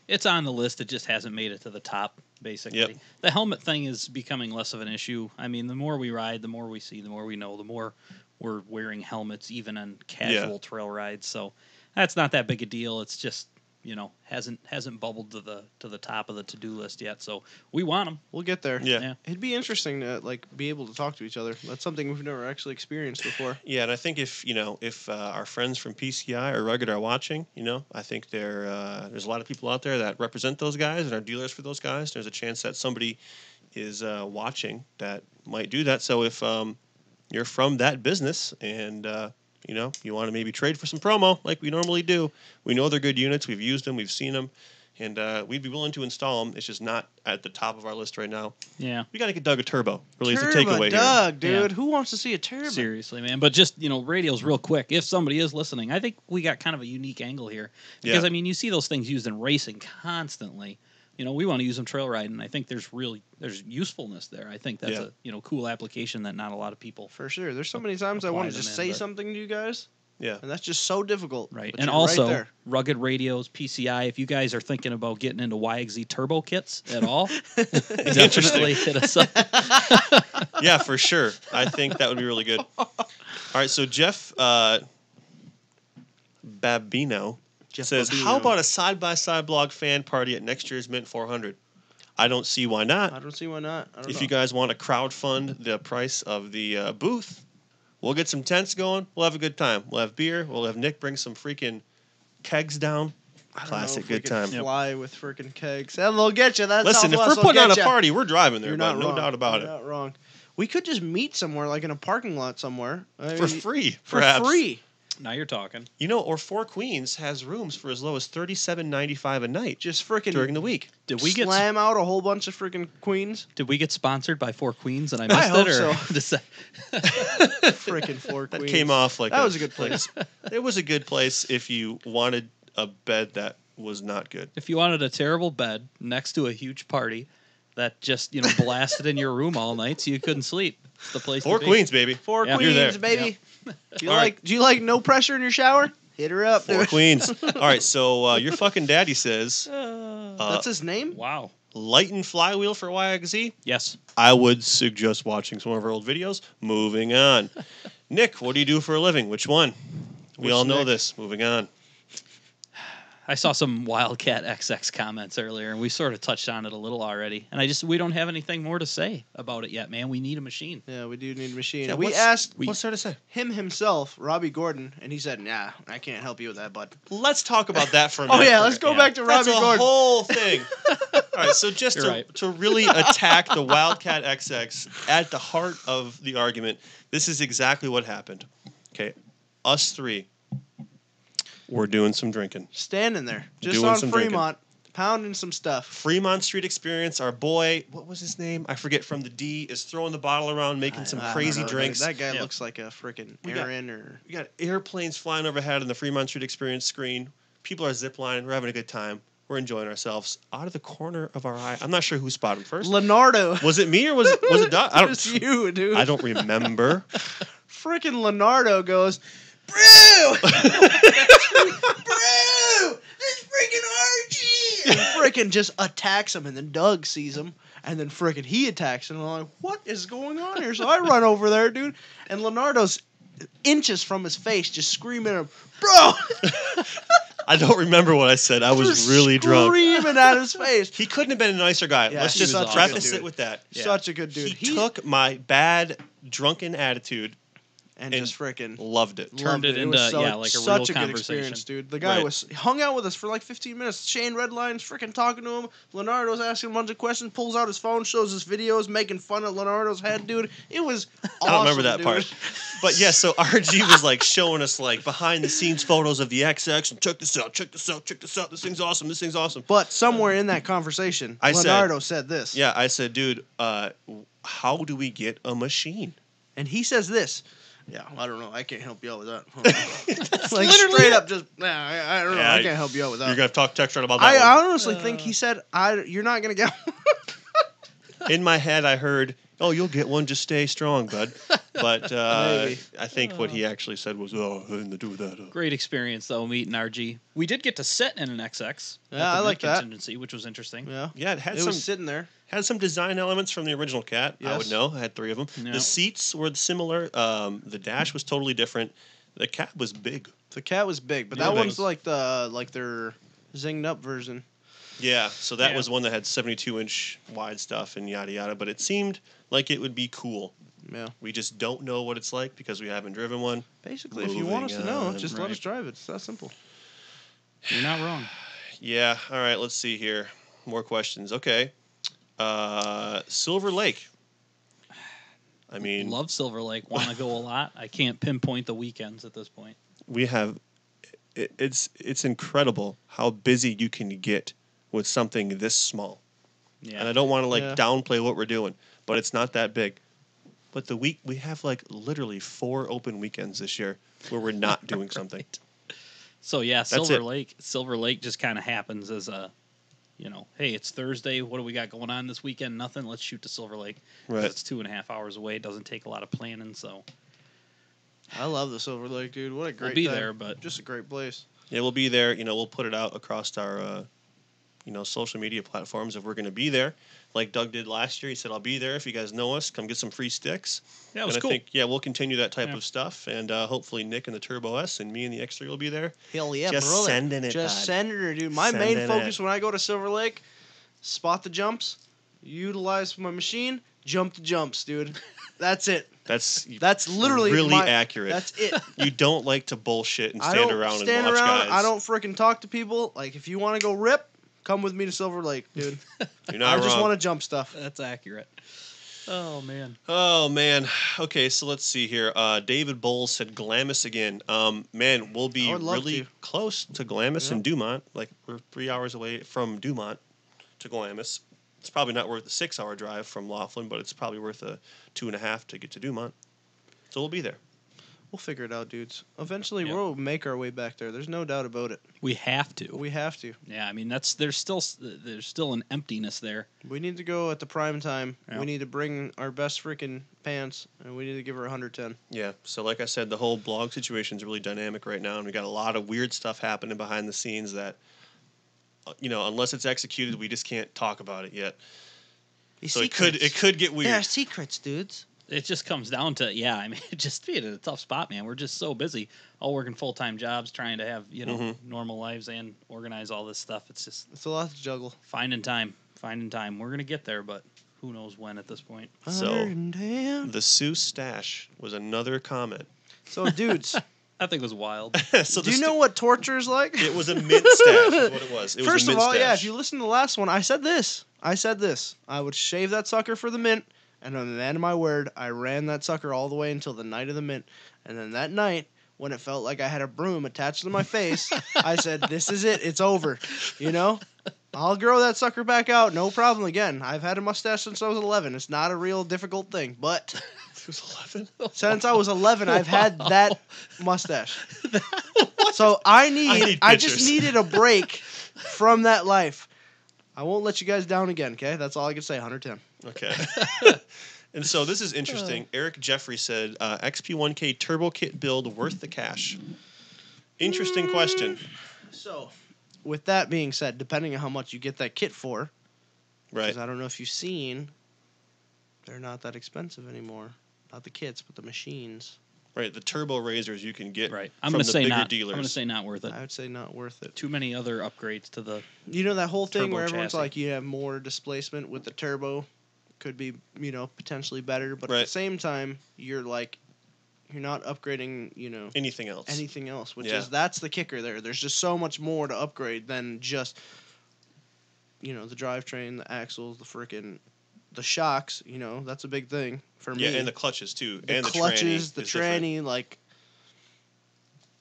It's on the list. It just hasn't made it to the top, basically. Yep. The helmet thing is becoming less of an issue. I mean, the more we ride, the more we see, the more we know, the more we're wearing helmets, even on casual trail rides. So that's not that big a deal. It's just, hasn't bubbled to the top of the to-do list yet. So we want them. We'll get there. Yeah. It'd be interesting to be able to talk to each other. That's something we've never actually experienced before. Yeah, and I think if our friends from PCI or Rugged are watching, I think there's a lot of people out there that represent those guys and are dealers for those guys. There's a chance that somebody is watching that might do that. So if you're from that business and you want to maybe trade for some promo like we normally do, we know they're good units. We've used them. We've seen them. And we'd be willing to install them. It's just not at the top of our list right now. Yeah. We got to get Doug a turbo. Really is the Turbo takeaway Doug, here. dude. Yeah. Who wants to see a turbo? Seriously, man. But just, radios real quick. If somebody is listening, I think we got kind of a unique angle here. Because, you see those things used in racing constantly. We want to use them trail riding. I think there's usefulness there. I think that's a cool application that not a lot of people. For sure. There's so many times I want to them just in, say but- something to you guys. Yeah. And that's just so difficult. Right. But And you're also, right there. rugged radios, PCI, if you guys are thinking about getting into YXZ turbo kits at all, definitely hit us up. Yeah, for sure. I think that would be really good. All right, so Jeff Babino says, how about a side-by-side blog fan party at next year's Mint 400? I don't see why not. I don't see why not. I don't If know. you guys want to crowdfund the price of the booth, we'll get some tents going. We'll have a good time. We'll have beer. We'll have Nick bring some freaking kegs down. I don't Classic know if good we can time. Fly with freaking kegs. And they'll get you. That's Listen, if Southwest we're will putting on get a ya. party, we're driving there, You're but not no wrong. doubt about You're it. not wrong. We could just meet somewhere, like in a parking lot somewhere. For free, For perhaps. free. Now you're talking. Or Four Queens has rooms for as low as $37.95 a night Just freaking during the week. Did we get slam out a whole bunch of freaking queens. Did we get sponsored by Four Queens and I missed hope it? Or so. just say- Freaking four That queens. came off like That was a good place. It was a good place if you wanted a bed that was not good. if you wanted a terrible bed next to a huge party that just blasted in your room all night so you couldn't sleep, it's the place. Four to be. Queens, baby. Four Yeah. You're there. queens, baby. Do you All right. do you like no pressure in your shower? Hit her up. Four dude. Queens. All right, so your fucking daddy says That's his name? Wow. light and flywheel for YXZ. Yes. I would suggest watching some of our old videos. Moving on. Nick, what do you do for a living? Which one? We all know next? this. Moving on. I saw some Wildcat XX comments earlier, and we sort of touched on it a little already. And we don't have anything more to say about it yet, man. We need a machine. Yeah, we do need a machine. Yeah, And we what's- asked What's there to say? him himself, Robbie Gordon, and he said, "Nah, I can't help you with that, bud." Let's talk about that for a Oh minute. yeah, let's go back to That's Robbie a Gordon. whole thing. All right, so just You're right. to really attack the Wildcat XX at the heart of the argument, this is exactly what happened. Okay, us three, we're doing some drinking. Standing there, just Doing on some Fremont, pounding some stuff. Fremont Street Experience, our boy, what was his name? I forget, from the D, is throwing the bottle around, making some I don't crazy know, drinks. That guy Yeah. looks like a freaking We got- Aaron or. We got airplanes flying overhead on the Fremont Street Experience screen. People are ziplining. We're having a good time. We're enjoying ourselves. Out of the corner of our eye, I'm not sure who spotted him first. Leonardo. Was it me or was it Doc? I Just you, dude. I don't remember. Freaking Leonardo goes, Brew! Brew! This freaking Archie! And freaking just attacks him, and then Doug sees him, and then freaking he attacks him, and I'm like, what is going on here? So I run over there, dude, and Leonardo's inches from his face just screaming at him, bro! I don't remember what I said. I was Just really drunk. Screaming at his face. He couldn't have been a nicer guy. Yeah, Let's he just was awesome, preface dude. it with that. Yeah. Such a good dude. He took my bad drunken attitude, and and just freaking loved it. Turned loved it into, was yeah, like a such real a good conversation. experience, dude. The guy Right. hung out with us for like 15 minutes. Shane Redline's freaking talking to him. Leonardo's asking a bunch of questions. Pulls out his phone, shows us videos, making fun of Leonardo's head, dude. It was awesome, I don't remember that dude. part. But yeah, so RG was like showing us like behind the scenes photos of the XX and check this out, check this out, check this out. This thing's awesome. This thing's awesome. But somewhere in that conversation, I said- Leonardo said this. Yeah, I said, dude, how do we get a machine? And he says this. Yeah, I don't know. I can't help you out with that. like literally straight it. up, just I don't know. Yeah, I can't help you out with that. You're gonna talk to Textron about that. I one. honestly think he said, "You're not gonna get." In my head, I heard, "Oh, you'll get one. Just stay strong, bud." But Maybe. I think what he actually said was, "Oh, nothing to do with that." Great experience, though, meeting RG. We did get to sit in an XX. Yeah, at the I like that. contingency, which was interesting. Yeah, Yeah, it had it some was sitting there. had some design elements from the original Cat. I would Yes. know. I had 3 of them. Yeah. The seats were similar. The dash was totally different. The Cat was big. The cat was big, but Yeah, that big. one's like their zinged up version. Yeah, so that Yeah. was one that had 72-inch wide stuff and yada yada. But it seemed like it would be cool. Yeah. We just don't know what it's like because we haven't driven one. Basically, if you want us to know, Moving just on. let us Right. drive it. It's that simple. You're not wrong. Yeah. All right. Let's see here. More questions. Okay. Silver Lake. I mean, Love Silver Lake. Want to go a lot. I can't pinpoint the weekends at this point. we have. It's incredible how busy you can get with something this small. Yeah. And I don't want to Yeah. downplay what we're doing, but it's not that big. But we have like literally 4 open weekends this year where we're not doing something. So yeah, That's Silver it. Lake. Silver Lake just kind of happens as a, hey, it's Thursday. What do we got going on this weekend? Nothing. Let's shoot to Silver Lake. 'Cause Right. It's 2.5 hours away. It doesn't take a lot of planning. So I love the Silver Lake, dude. What a great we'll be time. there. But Just a great place. Yeah, we'll be there. We'll put it out across our, social media platforms if we're going to be there. Like Doug did last year. He said, I'll be there. If you guys know us, come get some free sticks. yeah, it was and cool. I think, we'll continue that type Yeah. of stuff. And hopefully Nick and the Turbo S and me and the X3 will be there. Hell yeah, Just brother. sending it, Just bud. sending it, dude. My Sending main focus it. when I go to Silver Lake, spot the jumps, utilize my machine, jump the jumps, dude. That's it. That's literally really accurate. That's it. You don't like to bullshit and I stand don't around stand and watch around. guys. I don't freaking talk to people. Like, if you want to go rip, come with me to Silver Lake, dude. You're not I just wrong. want to jump stuff. That's accurate. Oh man. Oh man. Okay, so let's see here. David Bowles said Glamis again. Man, we'll be I would love really to. close to Glamis Yeah. and Dumont. Like we're 3 hours away from Dumont to Glamis. It's probably not worth a 6-hour drive from Laughlin, but it's probably worth a 2.5 to get to Dumont. So we'll be there. We'll figure it out, dudes. Eventually, Yeah. we'll make our way back there. There's no doubt about it. We have to. We have to. Yeah, I mean there's still an emptiness there. We need to go at the prime time. Yeah. We need to bring our best freaking pants, and we need to give her 110. Yeah. So like I said, the whole blog situation is really dynamic right now, and we got a lot of weird stuff happening behind the scenes that, unless it's executed, we just can't talk about it yet. So it could get weird. There are secrets, dudes. it just comes down to, yeah, I mean, just being in a tough spot, man. We're just so busy, all working full-time jobs, trying to have, normal lives and organize all this stuff. It's a lot to juggle. Finding time. We're going to get there, but who knows when at this point. So, the Seuss stash was another comment. So, dudes. I think it was wild. So do you know what torture is like? It was a mint stash is what it was. First of all, yeah, if you listen to the last one, I said this. I would shave that sucker for the mint, and on the end of my word, I ran that sucker all the way until the night of the mint. And then that night, when it felt like I had a broom attached to my face, I said, this is it. It's over. You know? I'll grow that sucker back out. No problem. Again, I've had a mustache since I was 11. It's not a real difficult thing, but... was 11? Since I was 11, I've had that mustache. So I just needed a break from that life. I won't let you guys down again, okay? That's all I can say, 110. Okay. And so this is interesting. Eric Jeffrey said, XP1K turbo kit build worth the cash? Interesting question. So, with that being said, depending on how much you get that kit for, right? Because I don't know if you've seen, they're not that expensive anymore. Not the kits, but the machines. Right, the turbo razors you can get from the bigger I'm dealers. going to say not worth it. I would say not worth it. Too many other upgrades to the You know that whole thing turbo where everyone's chassis. like, you have more displacement with the turbo, could be, potentially better, but right. at the same time, you're not upgrading, anything else, which is, that's the kicker there. There's just so much more to upgrade than just, the drivetrain, the axles, the shocks, that's a big thing for me. Yeah, and the clutches too. And the clutches, the tranny, like...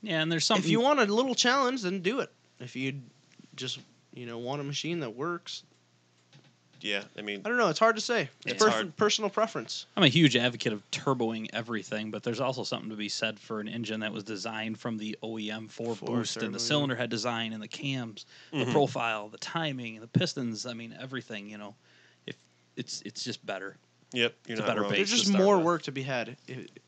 Yeah, and there's something... If you want a little challenge, then do it. If you just, want a machine that works... Yeah, I mean... I don't know, it's hard to say. It's personal preference. I'm a huge advocate of turboing everything, but there's also something to be said for an engine that was designed from the OEM for boost, and the cylinder head design, and the cams, the profile, the timing, the pistons, I mean, everything, It's just better. Yep, you're not wrong. There's just more work to be had.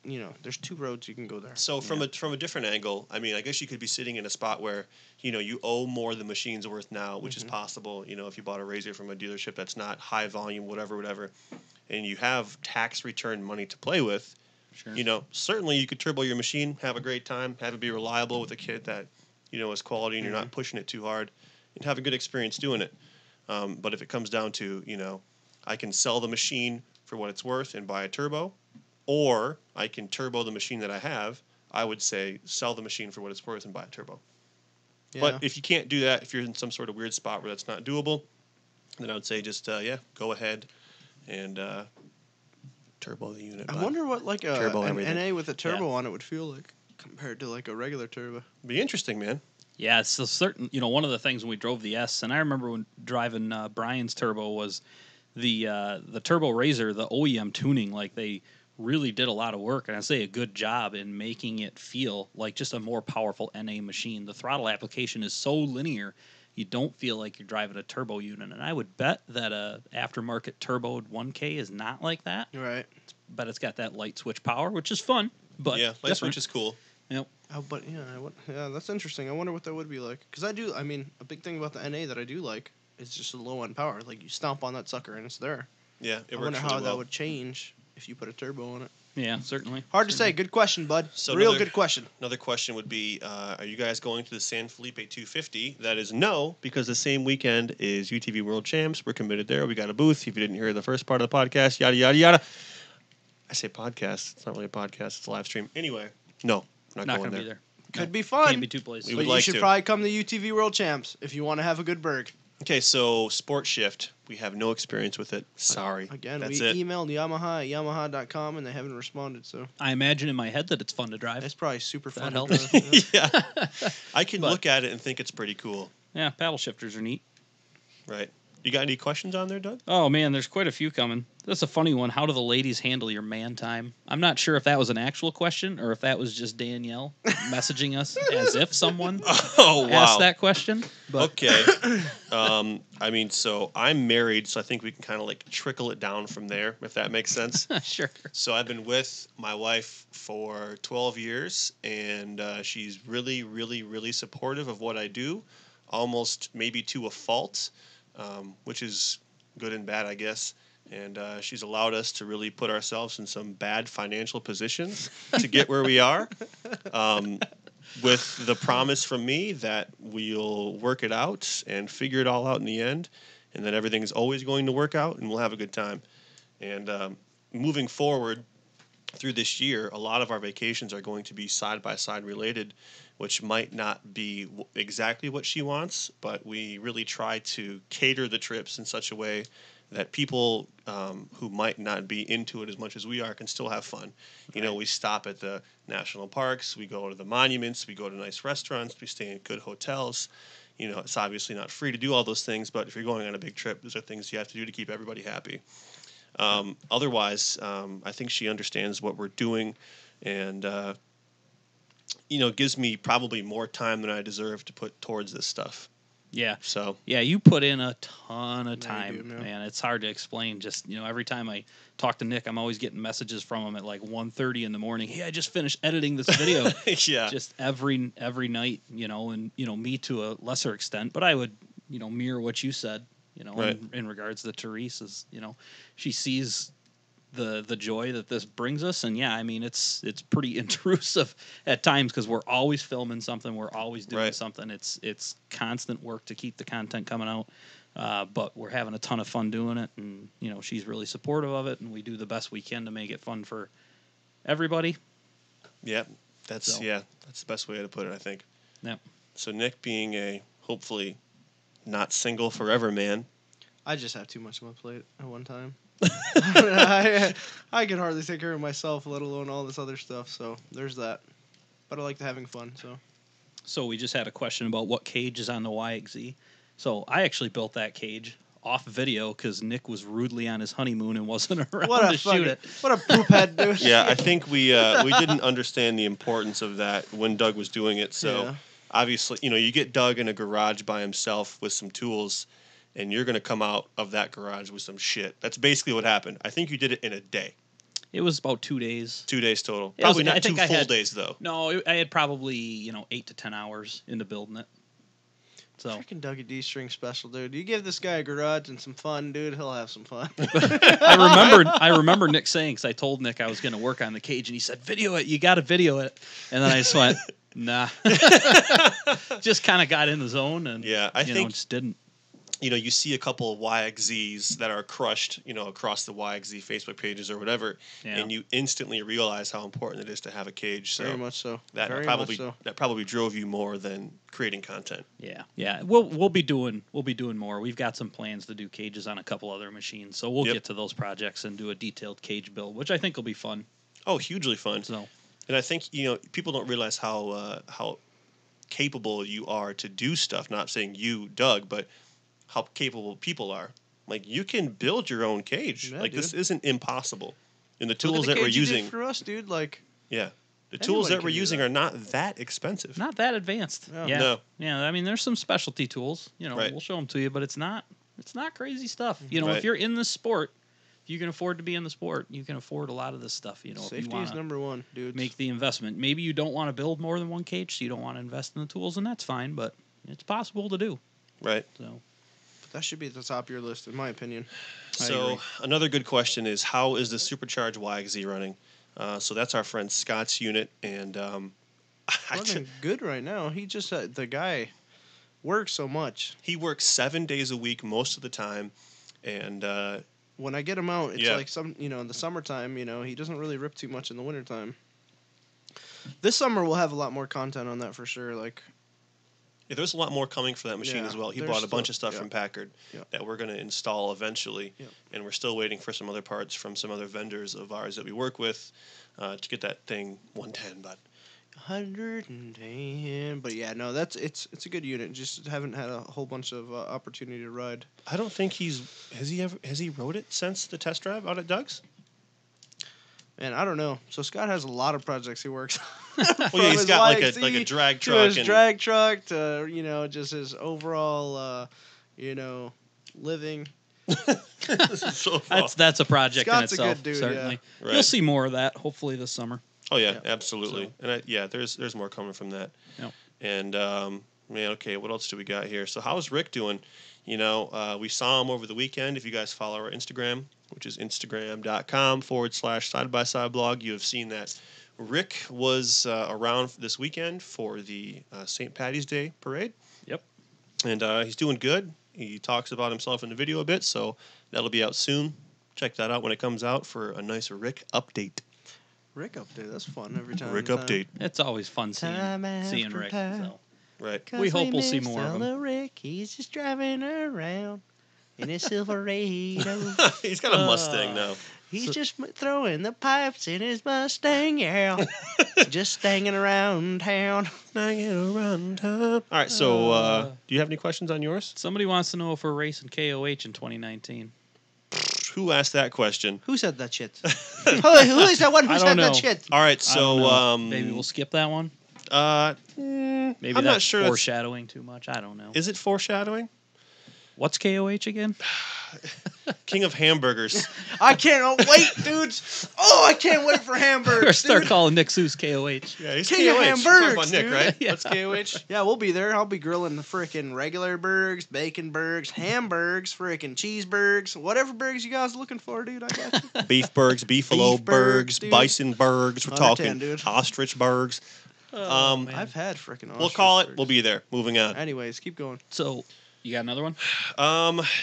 There's two roads you can go there. So from a different angle, I mean, I guess you could be sitting in a spot where you owe more than the machine's worth now, which is possible. If you bought a razor from a dealership that's not high volume, whatever, and you have tax return money to play with. Sure. Certainly you could turbo your machine, have a great time, have it be reliable with a kit that is quality, and you're not pushing it too hard, and have a good experience doing it. But if it comes down to I can sell the machine for what it's worth and buy a turbo, or I can turbo the machine that I have. I would say sell the machine for what it's worth and buy a turbo. Yeah. But if you can't do that, if you're in some sort of weird spot where that's not doable, then I would say just, go ahead and turbo the unit. I wonder what an NA with a turbo on it would feel like compared to like a regular turbo. Be interesting, man. Yeah, it's a certain, one of the things when we drove the S, and I remember when driving Brian's turbo was the turbo razor, the OEM tuning, like they really did a lot of work, and I say a good job in making it feel like just a more powerful NA machine. The throttle application is so linear, you don't feel like you're driving a turbo unit, and I would bet that a aftermarket turboed 1K is not like that. Right. But it's got that light switch power, which is fun. But yeah, light switch is cool. Yep. But yeah, that's interesting. I wonder what that would be like, because a big thing about the NA that I do like. It's just a low end power. Like you stomp on that sucker and it's there. Yeah, it works. I wonder how really well. that would change if you put a turbo on it. Yeah, certainly. Hard to say. Good question, bud. So good question. Another question would be: are you guys going to the San Felipe 250? That is no, because the same weekend is UTV World Champs. We're committed there. We got a booth. If you didn't hear the first part of the podcast, yada yada yada. I say podcast. It's not really a podcast. It's a live stream. Anyway, no, we're not going gonna there. Be there. Could be fun. Can't be two places. You should probably come to UTV World Champs if you want to have a good burg. Okay, so Sport Shift, we have no experience with it. Sorry. Again, That's we emailed Yamaha at yamaha.com and they haven't responded. So I imagine in my head that it's fun to drive. It's probably super fun. That helps. Yeah. I can look at it and think it's pretty cool. Yeah, paddle shifters are neat. Right. You got any questions on there, Doug? Oh, man, there's quite a few coming. That's a funny one. How do the ladies handle your man time? I'm not sure if that was an actual question or if that was just Danielle messaging us as if someone asked that question. But. Okay. So I'm married, so I think we can kind of like trickle it down from there, if that makes sense. Sure. So I've been with my wife for 12 years, and she's really, really, really supportive of what I do, almost maybe to a fault. Which is good and bad, I guess. and she's allowed us to really put ourselves in some bad financial positions to get where we are. With the promise from me that we'll work it out and figure it all out in the end, and that everything is always going to work out, and we'll have a good time. And moving forward through this year, a lot of our vacations are going to be side-by-side related, which might not be exactly what she wants, but we really try to cater the trips in such a way that people who might not be into it as much as we are can still have fun. You know, we stop at the national parks, we go to the monuments, we go to nice restaurants, we stay in good hotels. You know, it's obviously not free to do all those things, but if you're going on a big trip, those are things you have to do to keep everybody happy. Otherwise, I think she understands what we're doing, and you know, gives me probably more time than I deserve to put towards this stuff. Yeah. So yeah, you put in a ton of time, you do, man. man. It's hard to explain. Just, you know, every time I talk to Nick, I'm always getting messages from him at like 1:30 in the morning. Hey, I just finished editing this video. yeah, Just every night, you know, and you know, me to a lesser extent, but I would, you know, mirror what you said, you know, Right. in regards to Therese, is, you know, she sees the joy that this brings us, and yeah, I mean, it's pretty intrusive at times because we're always filming something, we're always doing Right. something. It's constant work to keep the content coming out, but we're having a ton of fun doing it, and you know, she's really supportive of it, and we do the best we can to make it fun for everybody. yeah, that's So. that's the best way to put it, I think. Yep. So Nick, being a hopefully not single forever man, I just have too much on my plate at one time. I can hardly take care of myself, let alone all this other stuff. So there's that. But I like having fun. So we just had a question about what cage is on the YXZ. So I actually built that cage off video because Nick was rudely on his honeymoon and wasn't around What a to shoot it. what a poop head, dude. yeah, I think we didn't understand the importance of that when Doug was doing it. So Yeah. obviously, you know, you get Doug in a garage by himself with some tools, and you're going to come out of that garage with some shit. That's basically what happened. I think you did it in a day. It was about 2 days. 2 days total. It was- Probably I not think two I full had- days, though. No, I had probably, you know, 8 to 10 hours into building it. So Freaking Dougie D string special, dude. You give this guy a garage and some fun, dude, he'll have some fun. I remember Nick saying, because I told Nick I was going to work on the cage, and he said, "Video it, you got to video it." And then I just went, nah. Just kind of got in the zone, and Yeah, I you think- know, just didn't. You know, you see a couple of YXZs that are crushed, you know, across the YXZ Facebook pages or whatever, Yeah. and you instantly realize how important it is to have a cage. So Very much so. that Very probably much so. that probably drove you more than creating content. Yeah. We'll be doing more. We've got some plans to do cages on a couple other machines, so we'll Yep. get to those projects and do a detailed cage build, which I think will be fun. Oh, hugely fun. So And I think, you know, people don't realize how capable you are to do stuff. Not saying you, Doug, but how capable people are. Like, you can build your own cage. Yeah, like, this dude. isn't impossible. And the Look at tools the that we're cage you did using, for us, dude. Like, yeah, the tools that Anybody we're can do using that. are not that expensive. not that advanced. No. Yeah. No. Yeah. I mean, there's some specialty tools. You know, Right. we'll show them to you, but it's not crazy stuff. You know, Right. if you're in the sport, if you can afford to be in the sport, you can afford a lot of this stuff. You know, if you safety want is to number one, dude. make the investment. Maybe you don't want to build more than one cage, so you don't want to invest in the tools, and that's fine. But it's possible to do. Right. So That should be at the top of your list, in my opinion. I So agree. another good question is, how is the supercharged YXZ running? So that's our friend Scott's unit, and Running good right now. He just the guy works so much. he works 7 days a week most of the time, and When I get him out, it's Yeah. like in the summertime, he doesn't really rip too much in the wintertime. This summer we'll have a lot more content on that for sure. Like, yeah, there's a lot more coming for that machine Yeah, as well. He there's bought a bunch still- of stuff yeah. from Packard Yeah. that we're going to install eventually, Yeah. and we're still waiting for some other parts from some other vendors of ours that we work with to get that thing 110. But 110. But yeah, no, it's a good unit. Just haven't had a whole bunch of opportunity to ride. I don't think has he rode it since the test drive out at Doug's? And I don't know. So Scott has a lot of projects he works on. Well, From yeah, he's his got like YXZ a drag to truck his and drag truck to just his overall living. so that's a project Scott's a in itself. good dude, certainly, yeah. Right. you'll see more of that hopefully this summer. Oh yeah, Yeah. absolutely. So- And there's more coming from that. Yep. And man, okay, what else do we got here? So how's Rick doing? We saw him over the weekend. If you guys follow our Instagram, which is instagram.com/side-by-side-blog, you have seen that Rick was around this weekend for the St. Patty's Day parade. Yep. And he's doing good. He talks about himself in the video a bit, so that'll be out soon. Check that out when it comes out for a nice Rick update. Rick update, that's fun every time. Rick update. It's always fun seeing Rick. So. Right. We hope we'll see more of him. Rick, he's just driving around in his Silverado. He's got a Mustang now. He's just throwing the pipes in his Mustang, yeah. Just hanging around town. Hanging around town. All right, so do you have any questions on yours? Somebody wants to know if we're racing KOH in 2019. Who asked that question? Who said that shit? Who is that one who said know. that shit? All right, so maybe we'll skip that one. Maybe Maybe I'm that's not sure. foreshadowing too much. I don't know. Is it foreshadowing? What's KOH again? King of hamburgers. I can't wait, dudes. Oh, I can't wait for hamburgers. Or start dude. calling Nick Seuss KOH. Yeah, he's King of KOH. hamburgers, Talking about Nick, dude. right? Yeah. That's KOH. Yeah, we'll be there. I'll be grilling the freaking regular burgers, bacon burgers, hamburgers, freaking cheeseburgers, whatever burgers you guys are looking for, dude. I got you. Beef burgers, beefalo Beef burgers, burgers, dude. bison burgers. We're 110, talking dude. ostrich burgers. Man. I've had freaking. We'll call it. We'll be there. Moving on. Anyways, keep going. So, you got another one?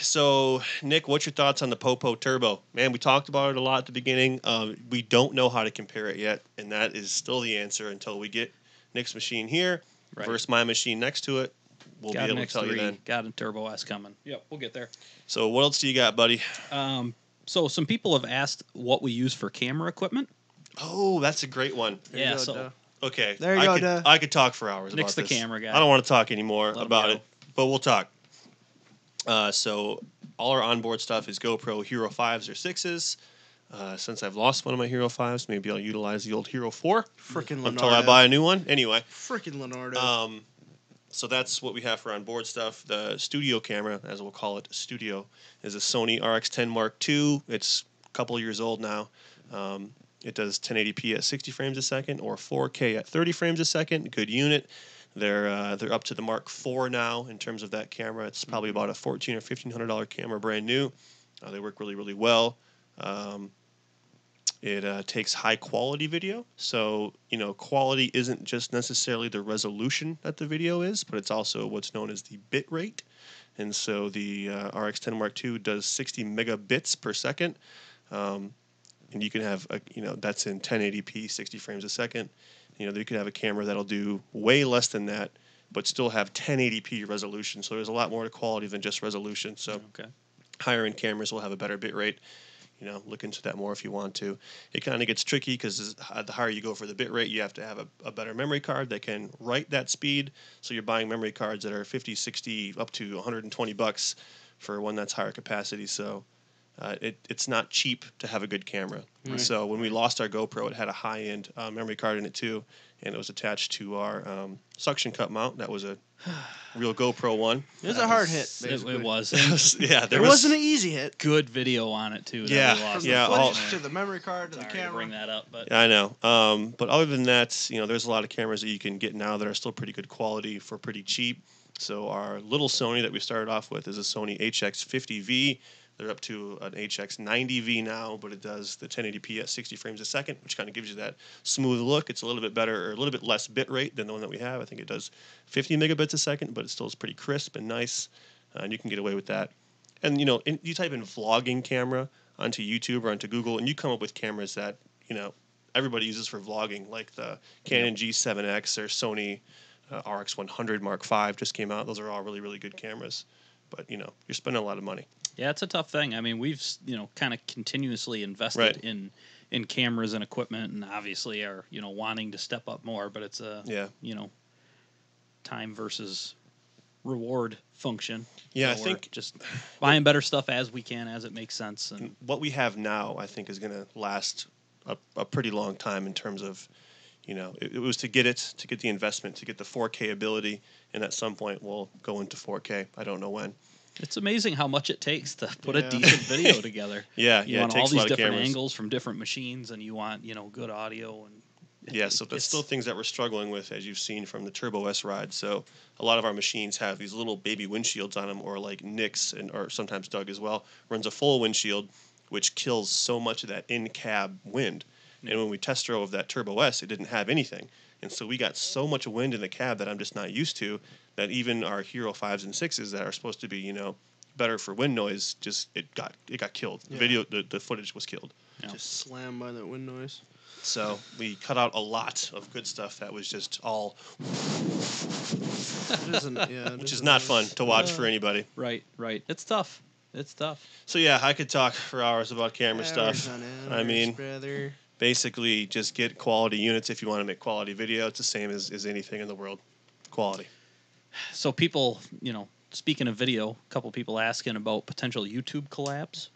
So Nick, what's your thoughts on the Popo Turbo? Man, we talked about it a lot at the beginning. We don't know how to compare it yet, and that is still the answer until we get Nick's machine here versus my machine next to it. We'll Got be an able to tell you then. Got a Turbo S coming. Yep, we'll get there. So what else do you got, buddy? So some people have asked what we use for camera equipment. Oh, that's a great one. There you go, so duh. Okay. There you go, I could talk for hours Nick's about the this. camera guy. I don't want to talk anymore Let him about go. it, but we'll talk. So all our onboard stuff is GoPro Hero 5s or 6s. Since I've lost one of my Hero 5s, maybe I'll utilize the old Hero 4 Freaking Leonardo. until I buy a new one. Anyway, Freaking Leonardo. so that's what we have for onboard stuff. The studio camera, as we'll call it, studio, is a Sony RX10 Mark II. It's a couple years old now. It does 1080p at 60 frames a second or 4K at 30 frames a second. Good unit. They're up to the Mark IV now in terms of that camera. It's probably about a $1,400 or $1,500 camera, brand new. They work really, really well. It takes high quality video. So, quality isn't just necessarily the resolution that the video is, but it's also what's known as the bit rate. And so the RX10 Mark II does 60 megabits per second. And you can have, that's in 1080p, 60 frames a second. You could have a camera that'll do way less than that, but still have 1080p resolution. So there's a lot more to quality than just resolution. So higher end cameras will have a better bit rate. Look into that more if you want to. It kind of gets tricky because the higher you go for the bit rate, you have to have a better memory card that can write that speed. So you're buying memory cards that are 50, 60, up to $120 for one that's higher capacity. So it's not cheap to have a good camera. Right. So when we lost our GoPro, it had a high-end memory card in it too, and it was attached to our suction cup mount. That was a real GoPro one. It was a hard hit, basically. It was. Yeah, It wasn't an easy hit. Good video on it too. Yeah, that we lost. yeah. From the footage to the memory card to the Sorry to camera. bring that up, but I know. But other than that, there's a lot of cameras that you can get now that are still pretty good quality for pretty cheap. So our little Sony that we started off with is a Sony HX50V. They're up to an HX90V now, but it does the 1080p at 60 frames a second, which kind of gives you that smooth look. It's a little bit better, or a little bit less bit rate than the one that we have. I think it does 50 megabits a second, but it still is pretty crisp and nice, and you can get away with that. And, you type in vlogging camera onto YouTube or onto Google, and you come up with cameras that, everybody uses for vlogging, like the Canon G7X or Sony RX100 Mark V just came out. Those are all really, really good cameras. But, you're spending a lot of money. yeah, it's a tough thing. I mean, we've kind of continuously invested in cameras and equipment, and obviously are wanting to step up more. But it's a time versus reward function. Yeah, So I we're think just buying better stuff as we can, as it makes sense. And what we have now, I think, is going to last a pretty long time in terms of, it was to get the investment, to get the 4K ability, and at some point we'll go into 4K. I don't know when. it's amazing how much it takes to put a Yeah. decent video together. Yeah, You it want all takes a these lot of different cameras. angles from different machines, and you want good audio and Yeah, so that's still things that we're struggling with, as you've seen from the Turbo S ride. So a lot of our machines have these little baby windshields on them, or like Nick's, or sometimes Doug as well, runs a full windshield, which kills so much of that in-cab wind. And when we test drove that Turbo S, it didn't have anything. And so we got so much wind in the cab that I'm just not used to, that even our Hero 5s and 6s that are supposed to be, better for wind noise, it got killed. Yeah. The footage was killed. Yeah. Just slammed by that wind noise. So we cut out a lot of good stuff that was just all, which is not fun to watch for anybody. Right. It's tough. So yeah, I could talk for hours about camera stuff. I mean, brother. basically just get quality units if you want to make quality video. It's the same as anything in the world. Quality. So people, speaking of video, a couple people asking about potential YouTube collabs.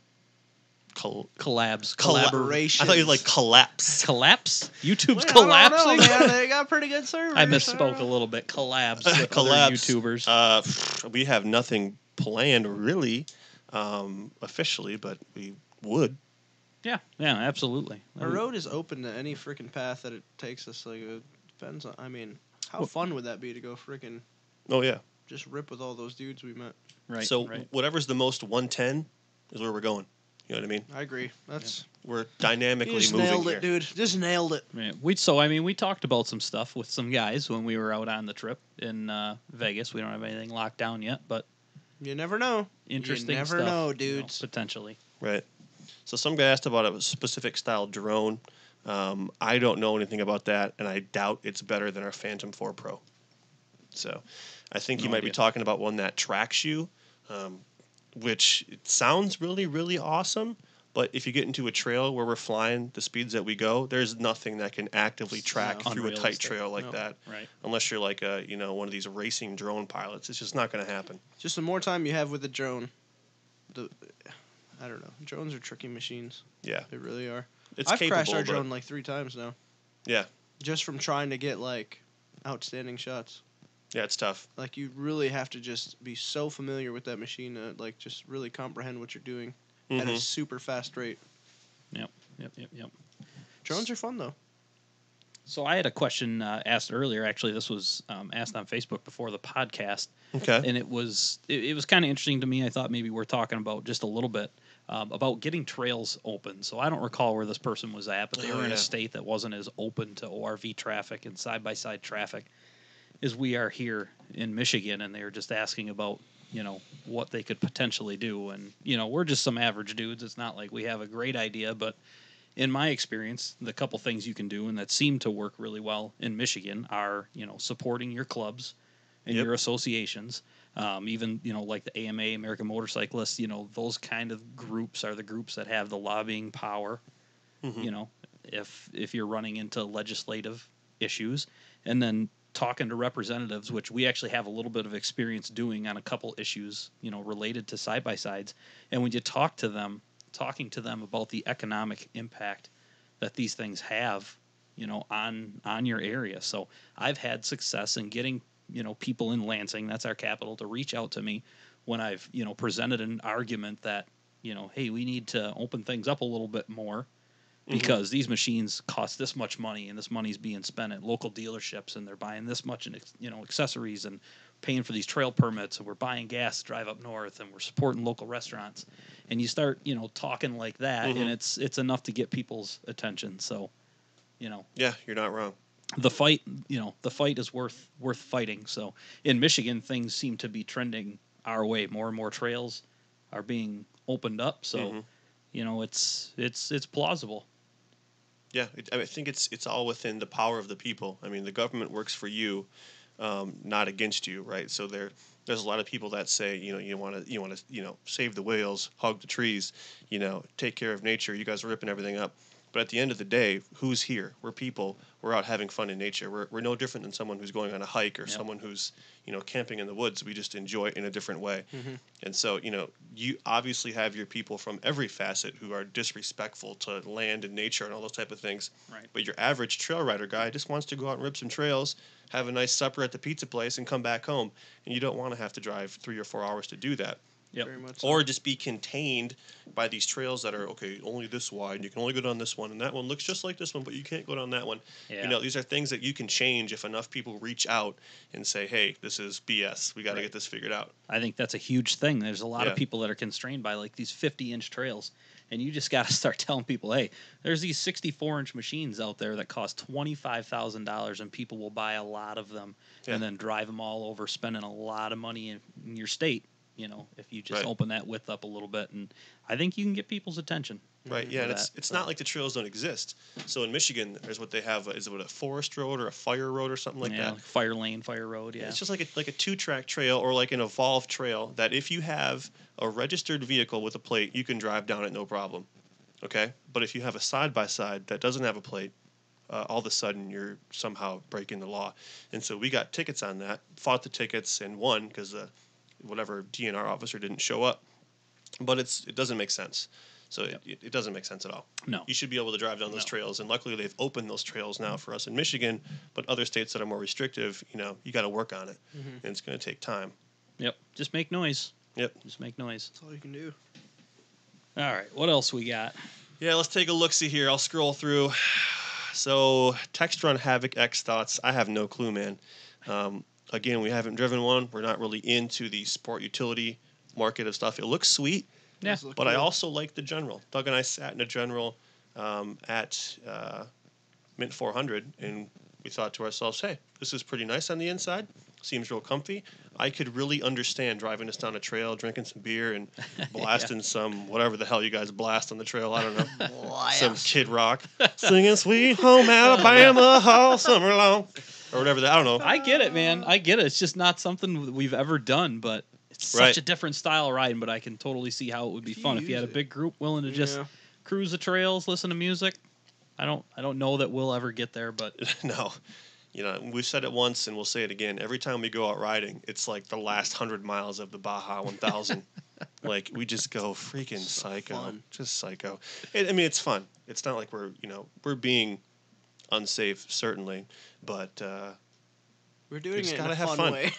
Collaboration. I thought you like collapse. Collapse? YouTube's I collapsing? don't know, man. They got pretty good servers. I misspoke a little bit. Collabs with other YouTubers. We have nothing planned really, officially, but we would. Yeah, absolutely. Our road is open to any freaking path that it takes us. Like, it depends on. I mean, how fun would that be to go freaking Oh yeah. just rip with all those dudes we met? Right. So whatever's the most 110 is where we're going. You know what I mean? I agree. We're dynamically you just moving nailed here. it, dude. Just nailed it. Yeah, we talked about some stuff with some guys when we were out on the trip in Vegas. We don't have anything locked down yet, but you never know. Interesting You never stuff, know, dudes. Potentially. Right. So some guy asked about a specific style drone. I don't know anything about that, and I doubt it's better than our Phantom 4 Pro. So I think you might be talking about one that tracks you, which it sounds really, really awesome. But if you get into a trail where we're flying the speeds that we go, there's nothing that can actively track through a tight trail like that. Right. Unless you're like one of these racing drone pilots. It's just not going to happen. Just the more time you have with the drone, I don't know. Drones are tricky machines. Yeah. They really are. I've crashed our drone like 3 times now. Yeah. Just from trying to get like outstanding shots. Yeah, it's tough. Like, you really have to just be so familiar with that machine to like just really comprehend what you're doing at a super fast rate. Yep. Drones are fun though. So I had a question asked earlier. Actually, this was asked on Facebook before the podcast. Okay. And it was kind of interesting to me. I thought maybe we're talking about just a little bit about getting trails open. So I don't recall where this person was at, but they were in a state that wasn't as open to ORV traffic and side-by-side traffic as we are here in Michigan. And they were just asking about, what they could potentially do. And, we're just some average dudes. It's not like we have a great idea, but in my experience, the couple things you can do and that seem to work really well in Michigan are, supporting your clubs and your associations. Even, like the AMA, American Motorcyclists, those kind of groups are the groups that have the lobbying power, if you're running into legislative issues. And then talking to representatives, which we actually have a little bit of experience doing on a couple issues, related to side-by-sides. And when you talking to them about the economic impact that these things have, on your area. So I've had success in getting, people in Lansing, that's our capital, to reach out to me when I've, presented an argument that, hey, we need to open things up a little bit more because these machines cost this much money and this money's being spent at local dealerships and they're buying this much in, accessories and paying for these trail permits, and we're buying gas to drive up north, and we're supporting local restaurants. And you start, talking like that, and it's enough to get people's attention. So, Yeah, you're not wrong. The fight is worth fighting. So in Michigan, things seem to be trending our way. More and more trails are being opened up. So, it's plausible. Yeah, I think it's all within the power of the people. I mean, the government works for you, not against you, right? So there's a lot of people that say, you want to save the whales, hug the trees, take care of nature. You guys are ripping everything up. But at the end of the day, who's here? We're people. We're out having fun in nature. We're no different than someone who's going on a hike or someone who's, camping in the woods. We just enjoy it in a different way. And so, you obviously have your people from every facet who are disrespectful to land and nature and all those type of things. Right. But your average trail rider guy just wants to go out and rip some trails, have a nice supper at the pizza place, and come back home. And you don't want to have to drive 3 or 4 hours to do that. Yep. Very much so. Or just be contained by these trails that are, okay, only this wide. You can only go down this one, and that one looks just like this one, but you can't go down that one. Yeah. You know, these are things that you can change if enough people reach out and say, hey, this is BS. We got to get this figured out. I think that's a huge thing. There's a lot Yeah. of people that are constrained by like these 50-inch trails, and you just got to start telling people, hey, there's these 64-inch machines out there that cost $25,000, and people will buy a lot of them and then drive them all over, spending a lot of money in your state. You know, if you just open that width up a little bit, and I think you can get people's attention. Right, yeah, and it's not like the trails don't exist. So in Michigan, there's what they have, is it a forest road or a fire road or something like that? Like fire lane, fire road, yeah. It's just like a 2-track trail or like an evolved trail that if you have a registered vehicle with a plate, you can drive down it no problem, okay? But if you have a side-by-side that doesn't have a plate, all of a sudden you're somehow breaking the law. And so we got tickets on that, fought the tickets, and won because whatever DNR officer didn't show up. But it doesn't make sense. So it doesn't make sense at all. No. You should be able to drive down those trails, and luckily they've opened those trails now for us in Michigan, but other states that are more restrictive, you know, you got to work on it, and it's going to take time. Yep. Just make noise. Yep. Just make noise. That's all you can do. All right. What else we got? Yeah, let's take a look-see here. I'll scroll through. So, Text Run Havoc X thoughts. I have no clue, man. Again, we haven't driven one. We're not really into the sport utility market of stuff. It looks sweet. Yeah. But I also like the General. Doug and I sat in a General at Mint 400, and we thought to ourselves, hey, this is pretty nice on the inside. Seems real comfy. I could really understand driving us down a trail, drinking some beer, and blasting some whatever the hell you guys blast on the trail. I don't know. Some Kid Rock. Singing Sweet Home Alabama all summer long. Or whatever that, I don't know. I get it, man. I get it. It's just not something we've ever done, but it's such a different style of riding, but I can totally see how it would be fun if you had a big group willing to just cruise the trails, listen to music. I don't know that we'll ever get there, but no. You know, we've said it once and we'll say it again. Every time we go out riding, it's like the last 100 miles of the Baja 1000. Like, we just go freaking psycho. Fun. Just psycho. I mean, it's fun. It's not like we're being unsafe, certainly, but we're doing just it in gotta a have fun fun. way.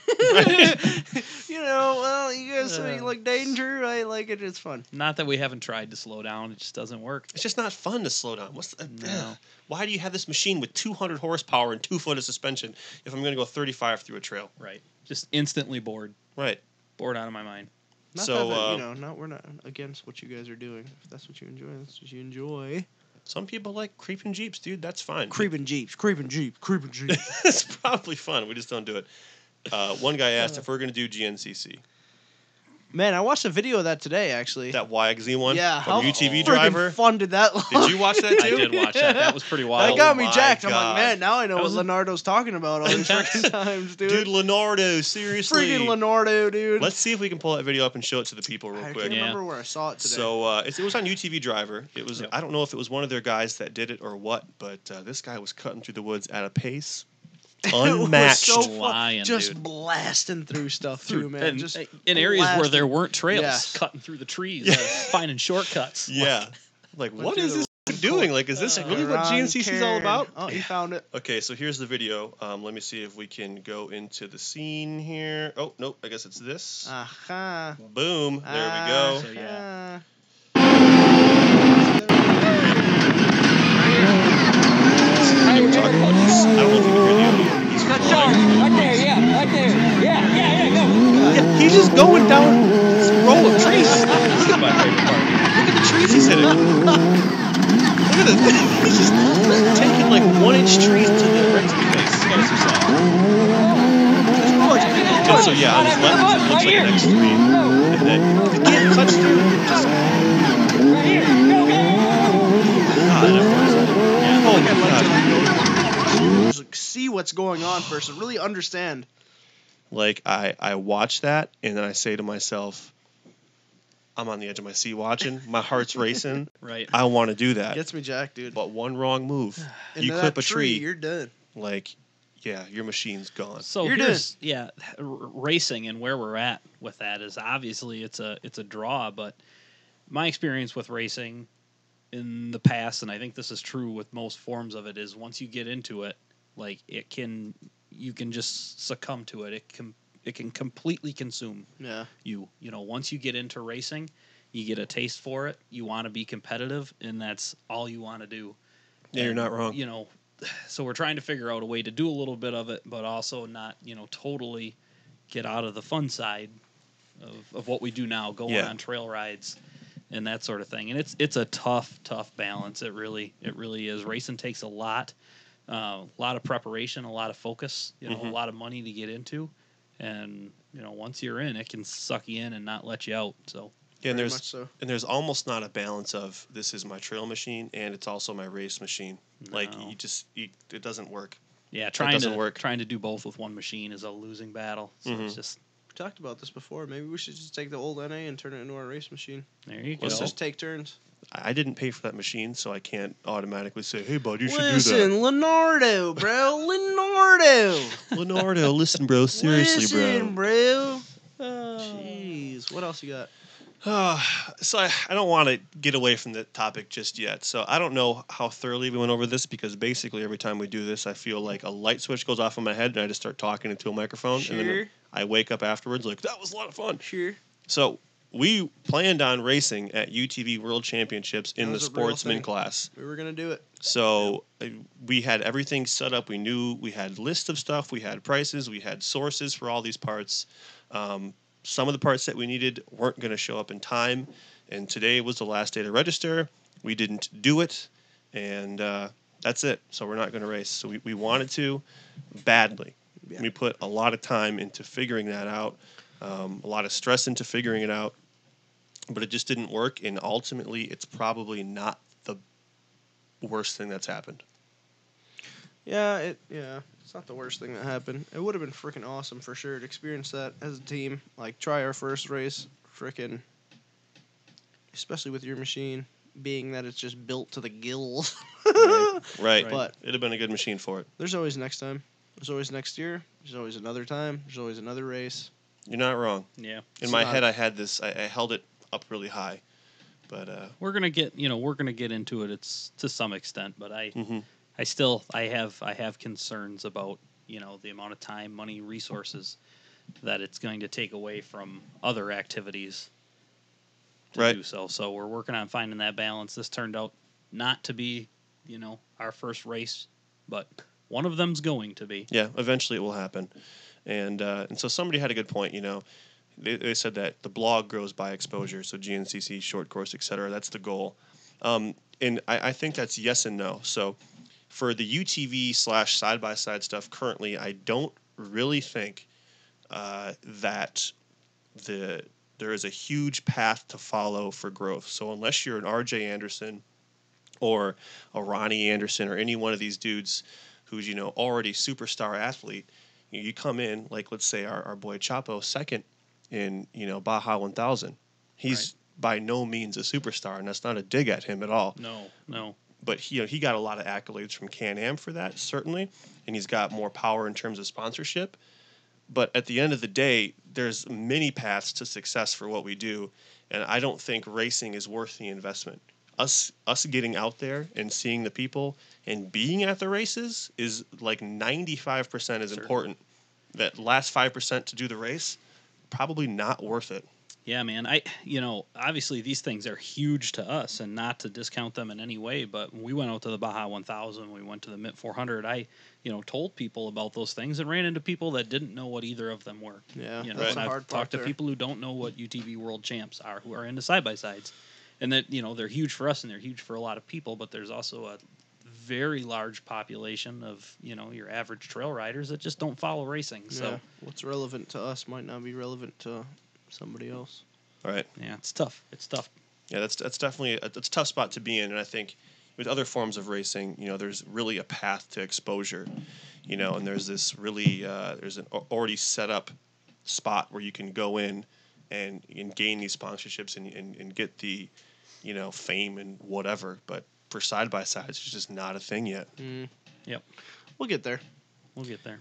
You know, well, you guys say you like danger. I like it. It's fun. not that we haven't tried to slow down. It just doesn't work. it's just not fun to slow down. No. Why do you have this machine with 200 horsepower and 2 foot of suspension if I'm going to go 35 through a trail? Right. Just instantly bored. Right. Bored out of my mind. Not So, that, we're not against what you guys are doing. If that's what you enjoy, that's what you enjoy. Some people like creeping Jeeps, dude. That's fine. Creeping Jeeps. It's probably fun. We just don't do it. One guy asked if we're going to do GNCC. Man, I watched a video of that today, actually. That YXZ one? Yeah. From How UTV friggin' Driver? fun did that look? Did you watch that too? I did watch that. That was pretty wild. That got me my jacked. I'm God. like, man, now I know That what was Leonardo's talking about all these freaking times, dude. Dude, Leonardo, seriously. Freaking Leonardo, dude. Let's see if we can pull that video up and show it to the people real I quick. can't remember where I saw it today. So it was on UTV Driver. It was. Yep. I don't know if it was one of their guys that did it or what, but this guy was cutting through the woods at a pace unmatched. It was so fun. Flying, just dude. blasting through stuff too, man. And Just in areas where blasting. there weren't trails, Yes. cutting through the trees, Yeah. finding shortcuts. Yeah. Like, what through is the this doing? Like, is this really what Ron GNCC is all Karen. about? Oh, you found it. Okay, so here's the video. Let me see if we can go into the scene here. Oh, nope, I guess it's this. Aha. Boom. There we go. So, yeah. I don't know if you can hear the audio. He's flying. Right there, yeah, right there. Yeah, go. Yeah, he's just going down this row of trees. This is my favorite part. Look at the trees he's hitting. Look at this. He's just taking like 1-inch trees to the right to the face. This guy's so soft. And so yeah, on his left, it looks like an X3. And then again, cuts through. Just, Right here, go. God, that part is- yeah, oh my God. Just like, see what's going on first and really understand. Like I watch that and then I say to myself, I'm on the edge of my seat watching. My heart's racing. Right. I want to do that. Gets me jacked, dude. But one wrong move, Into you that clip a tree, you're done. like, yeah, your machine's gone. So You're here's racing and where we're at with that is obviously it's a draw, but my experience with racing in the past, and I think this is true with most forms of it, is once you get into it, like you can just succumb to it. it can completely consume Yeah. you. You know, once you get into racing, you get a taste for it. You want to be competitive, and that's all you want to do. Yeah, you're And, not wrong. You know, so we're trying to figure out a way to do a little bit of it, but also not, you know, totally get out of the fun side of what we do now, going Yeah. on trail rides and that sort of thing. And it's a tough balance. It really is. Racing takes a lot of preparation, a lot of focus, you know, a lot of money to get into. And, you know, once you're in, it can suck you in and not let you out. So Yeah, and Very much so. there's almost not a balance of this is my trail machine and it's also my race machine. Like No. it doesn't work. yeah, doesn't work. trying to do both with one machine is a losing battle. So it's just We talked about this before. Maybe we should just take the old NA and turn it into our race machine. there you go. Let's just take turns. I didn't pay for that machine, so I can't automatically say, "Hey, bud, you should Listen, do Leonardo, bro. Leonardo. that." Leonardo, listen, bro. Seriously, Listen, bro. Oh. Jeez. What else you got? So I don't want to get away from the topic just yet. So I don't know how thoroughly we went over this because basically every time we do this, I feel like a light switch goes off in my head and I just start talking into a microphone. And then Sure. I wake up afterwards like, that was a lot of fun. Sure. So we planned on racing at UTV World Championships in That the was a real sportsman thing. class. We were going to do it. So we had everything set up. We knew we had lists of stuff. We had prices. We had sources for all these parts. Some of the parts that we needed weren't going to show up in time. And today was the last day to register. We didn't do it. And that's it. So we're not going to race. So we wanted to badly. Yeah. We put a lot of time into figuring that out, a lot of stress into figuring it out. But it just didn't work. And ultimately, it's probably not the worst thing that's happened. Yeah, it's not the worst thing that happened. It would have been freaking awesome for sure to experience that as a team. Like, try our first race, freaking, especially with your machine, being that it's just built to the gills. Right. But It'd have been a good machine for it. there's always next time. There's always next year. There's always another time. There's always another race. You're not wrong. Yeah. In my not- head, I had this. I held it up really high, but We're gonna get into it. It's to some extent, but I have concerns about the amount of time, money, resources that it's going to take away from other activities to Right. do so. So we're working on finding that balance. This turned out not to be our first race, but one of them's going to be. yeah, eventually it will happen. And so somebody had a good point. They said that the blog grows by exposure. So GNCC, short course, etc. That's the goal. And I think that's yes and no. So for the UTV / side by side stuff currently, I don't really think that there is a huge path to follow for growth. So unless you're an RJ Anderson or a Ronnie Anderson or any one of these dudes who's already superstar athlete, you come in like, let's say our boy Chapo second in Baja 1000. He's by no means a superstar, and that's not a dig at him at all. No. But he got a lot of accolades from Can-Am for that, certainly, and he's got more power in terms of sponsorship. But at the end of the day, there's many paths to success for what we do, and I don't think racing is worth the investment. Us getting out there and seeing the people and being at the races is like 95% as important. That last 5% to do the race, probably not worth it. Yeah, man. Obviously these things are huge to us, and not to discount them in any way. But when we went out to the Baja 1000, we went to the MIT 400. I, told people about those things and ran into people that didn't know what either of them were. Yeah, and that's the I've hard part talked to there. people who don't know what UTV World Champs are, who are into side by sides, and that they're huge for us and they're huge for a lot of people. But there's also a very large population of your average trail riders that just don't follow racing. So Yeah, what's relevant to us might not be relevant to somebody else. All right. yeah, it's tough. Yeah, that's definitely that's a tough spot to be in, and I think with other forms of racing, there's really a path to exposure, and there's this really there's an already set up spot where you can go in and gain these sponsorships and get the fame and whatever. But for side by sides, it's just not a thing yet. Yep, We'll get there. we'll get there.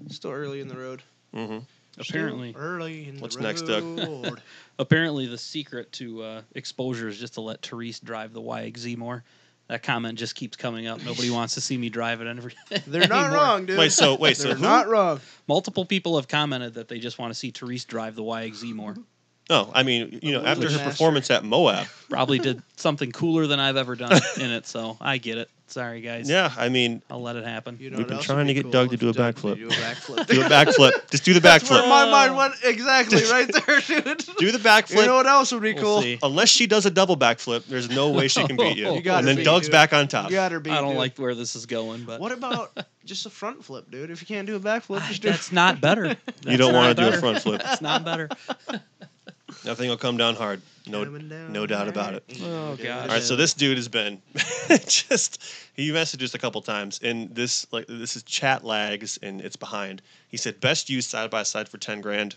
Still early in the road. Mm-hmm. Apparently, Still early in What's the next, road. Doug? apparently the secret to exposure is just to let Therese drive the YXZ more. That comment just keeps coming up. Nobody wants to see me drive it They're not anymore. wrong, dude. Wait, so They're who? not wrong. Multiple people have commented that they just want to see Therese drive the YXZ more. Oh, I mean, The after her master. performance at Moab. Probably did something cooler than I've ever done in it, so I get it. Sorry, guys. Yeah, I mean, I'll let it happen. You know We've what been else trying would to be get cool Doug to if do a Doug backflip. do a backflip. do a backflip. Just do the That's where backflip. my mind went exactly right there, dude. Do the backflip. You know what else would be We'll cool? see. Unless she does a double backflip, there's no way she can beat you. You gotta and then be, Doug's dude. back on top. You gotta be. I don't dude. like where this is going, but What about just a front flip, dude? If you can't do a backflip, just do. that's not better. You don't want to do a better. front flip. It's not better. Nothing will come down hard. Coming down No doubt about it. Oh, gosh. All right, so this dude has been he messaged us a couple times, and this is chat lags and it's behind. He said best used side by side for 10 grand.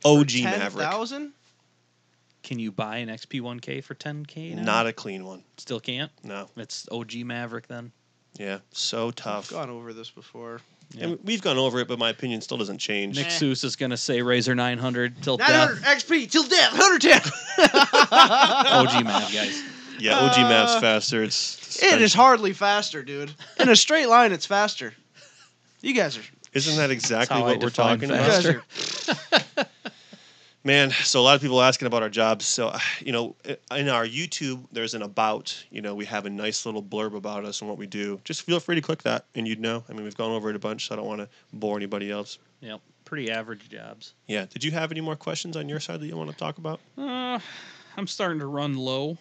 OG Maverick, 10,000? Can you buy an XP1K for 10K now? not a clean one. Still can't? No, It's OG Maverick then. yeah, so I've tough. gone over this before. And we've gone over it, but my opinion still doesn't change. Nick Seuss is going to say Razor 900 till 900 death. XP till death. 110. OG Mav, guys. Yeah, OG Mav's faster. It's It is hardly faster, dude. In a straight line, it's faster. You guys are. Isn't that exactly That's how I what we're define talking You about? guys faster. are. Man, so a lot of people asking about our jobs. So, in our YouTube, there's an about. We have a nice little blurb about us and what we do. Just feel free to click that, and you'd know. I mean, we've gone over it a bunch, so I don't want to bore anybody else. Yep. Pretty average jobs. Yeah. Did you have any more questions on your side that you want to talk about? I'm starting to run low.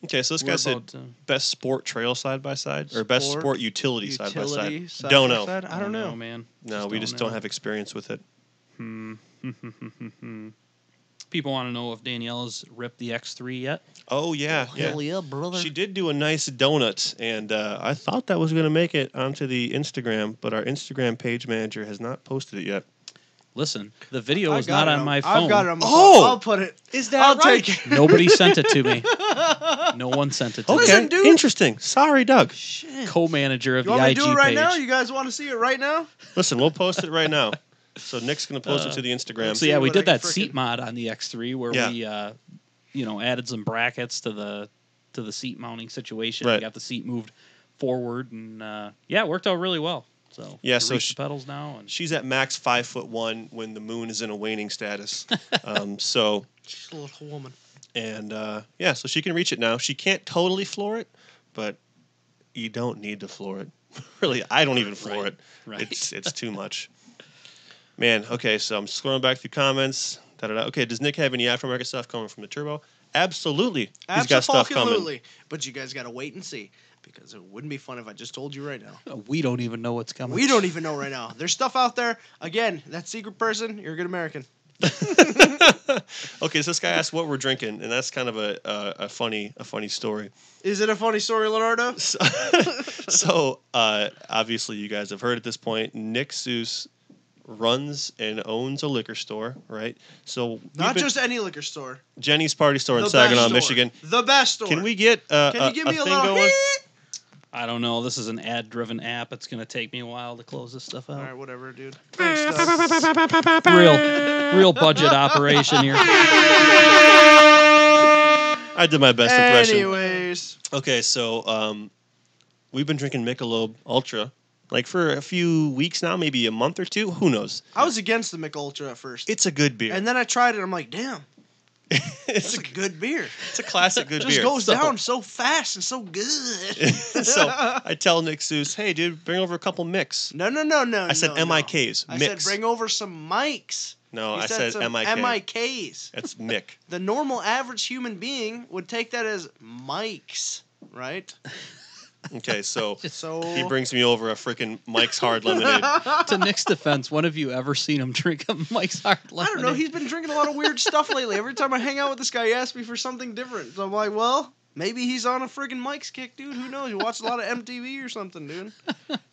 Okay, so this We're guy said about to- best sport trail side by side or best Sport sport utility side by Utility side. side Don't by know. side? I don't know. man. No, we just know. don't have experience with it. People want to know if Danielle's ripped the X3 yet. Oh yeah, yeah. Hell yeah, brother. She did do a nice donut, and I thought that was going to make it onto the Instagram, but our Instagram page manager has not posted it yet. Listen, the video I is got not it on my phone. I've got it on my Oh! phone. I'll put it. Is that I'll right? take it. Nobody sent it to me. No one sent it to Okay, me. Listen, dude. interesting. Sorry, Doug. Shit. Co-manager of You the want me IG to do it right page. now? You guys want to see it right now? Listen, we'll post it right now. So Nick's going to post it to the Instagram. So yeah, we what did I that can seat frickin- mod on the X3 where Yeah. we, added some brackets to the seat mounting situation. Right. We got the seat moved forward, and it worked out really well. So Yeah, to so reach the pedals now, and She's at max 5'1" when the moon is in a waning status. So She's a little woman. and so she can reach it now. She can't totally floor it, but you don't need to floor it. Really, I don't even floor it. Right. It's too much. Man, okay, so I'm scrolling back through comments. Da-da-da. Okay, does Nick have any aftermarket stuff coming from the Turbo? Absolutely. He's got stuff coming. Absolutely. But you guys got to wait and see because it wouldn't be fun if I just told you right now. we don't even know what's coming. We don't even know right now. There's stuff out there. Again, that secret person, you're a good American. Okay, so this guy asked what we're drinking, and that's kind of a funny story. Is it a funny story, Leonardo? So obviously you guys have heard at this point, Nick Seuss runs and owns a liquor store, right? So Not just any liquor store. Jenny's Party Store in The Saginaw, best store. Michigan. The best store. Can we get Can you give me a thing little going? I don't know. This is an ad-driven app. It's going to take me a while to close this stuff All out. right, whatever, dude. Thanks, Doug. Real budget operation here. I did my best impression. Anyways. Okay, so we've been drinking Michelob Ultra like for a few weeks now, maybe a month or two. Who knows? I was against the Mick Ultra at first. It's a good beer. And then I tried it. I'm like, damn, it's that's a good beer. it's a classic good It just beer. goes down so fast and so good. So I tell Nick Seuss, hey, dude, bring over a couple mix. No. I said no. MIKs. I Mix. said bring over some mics. No, You I said some MIK. MIKs. That's Mick. The normal average human being would take that as mics, right? Okay, so So he brings me over a freaking Mike's Hard Lemonade. To Nick's defense, when have you ever seen him drink a Mike's Hard I Lemonade? don't know. He's been drinking a lot of weird stuff lately. Every time I hang out with this guy, he asks me for something different. So I'm like, well, maybe he's on a friggin' Mike's kick, dude. Who knows? He watched a lot of MTV or something, dude.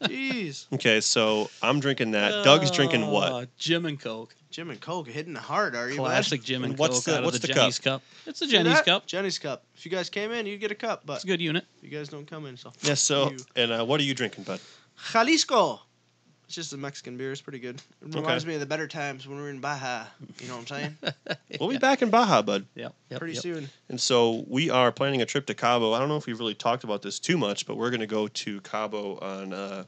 Jeez. Okay, so I'm drinking that. Doug's drinking what? Gin and Coke. Jim and Coke hitting it hard, are you? bud? Classic Jim and And what's Coke the- out what's of the the Jenny's cup. It's a See Jenny's that? cup. Jenny's cup. If you guys came in, you'd get a cup, but It's a good unit. you guys don't come in, so. Yeah, so, You. and what are you drinking, bud? Jalisco It's just a Mexican beer. It's pretty good. It reminds me of the better times when we were in Baja. You know what I'm saying? We'll be back in Baja, bud. Yep. Pretty soon. And so we are planning a trip to Cabo. I don't know if we've really talked about this too much, but we're going to go to Cabo on, we'll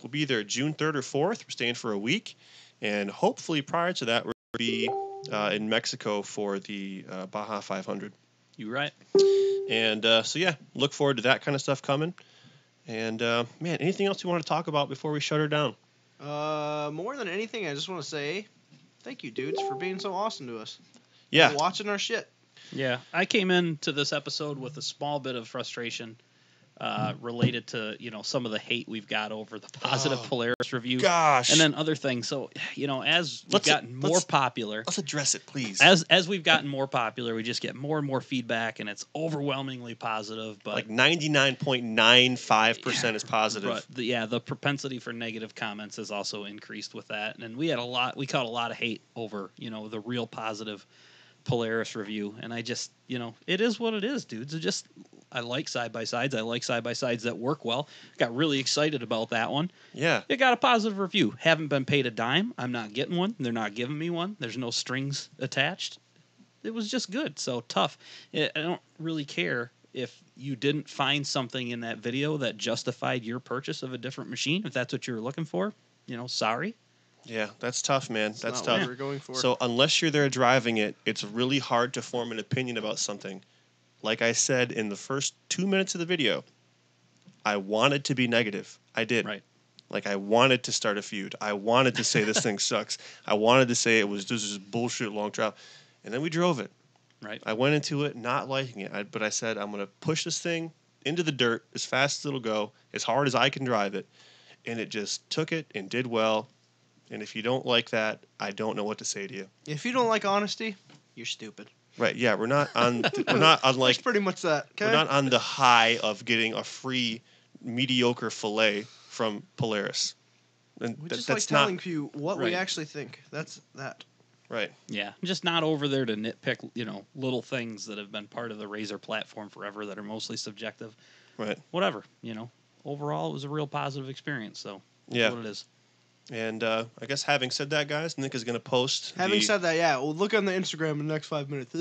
be there June 3rd or 4th. We're staying for a week. And hopefully prior to that, we'll be in Mexico for the Baja 500. You right. And so, yeah, look forward to that kind of stuff coming. And, man, anything else you want to talk about before we shut her down? More than anything, I just want to say thank you, dudes, for being so awesome to us. Yeah. For watching our shit. Yeah, I came into this episode with a small bit of frustration related to, some of the hate we've got over the positive Polaris review. Gosh. And then other things. So, as we've gotten more popular. Let's address it, please. As we've gotten more popular, we just get more and more feedback, and it's overwhelmingly positive. But like 99.95% is positive. But the propensity for negative comments has also increased with that. And we caught a lot of hate over, the real positive Polaris review. And I just, it is what it is, dudes. I like side-by-sides. I like side-by-sides that work well. Got really excited about that one. Yeah. It got a positive review. Haven't been paid a dime. I'm not getting one. They're not giving me one. There's no strings attached. It was just good. So tough. I don't really care if you didn't find something in that video that justified your purchase of a different machine. If that's what you were looking for, sorry. Yeah, that's tough, man. That's not tough. what we're going for. So unless you're there driving it, it's really hard to form an opinion about something. Like I said in the first 2 minutes of the video, I wanted to be negative. I did. Right. Like I wanted to start a feud. I wanted to say this thing sucks. I wanted to say this is bullshit long travel. And then we drove it. Right. I went into it not liking it. But I said, I'm going to push this thing into the dirt as fast as it'll go, as hard as I can drive it. And it just took it and did well. And if you don't like that, I don't know what to say to you. If you don't like honesty, you're stupid. Right? Yeah, we're not on like That's pretty much that. Okay? we're not on the high of getting a free mediocre fillet from Polaris. And We that's just like telling you what we Right. actually think. That's that. right. Yeah, I'm just not over there to nitpick, little things that have been part of the RZR platform forever that are mostly subjective. Right. Whatever, Overall, it was a real positive experience, so Yeah. that's what it is. And I guess having said that, guys, Nick is going to post. Having said that, yeah, we'll look on the Instagram in the next 5 minutes.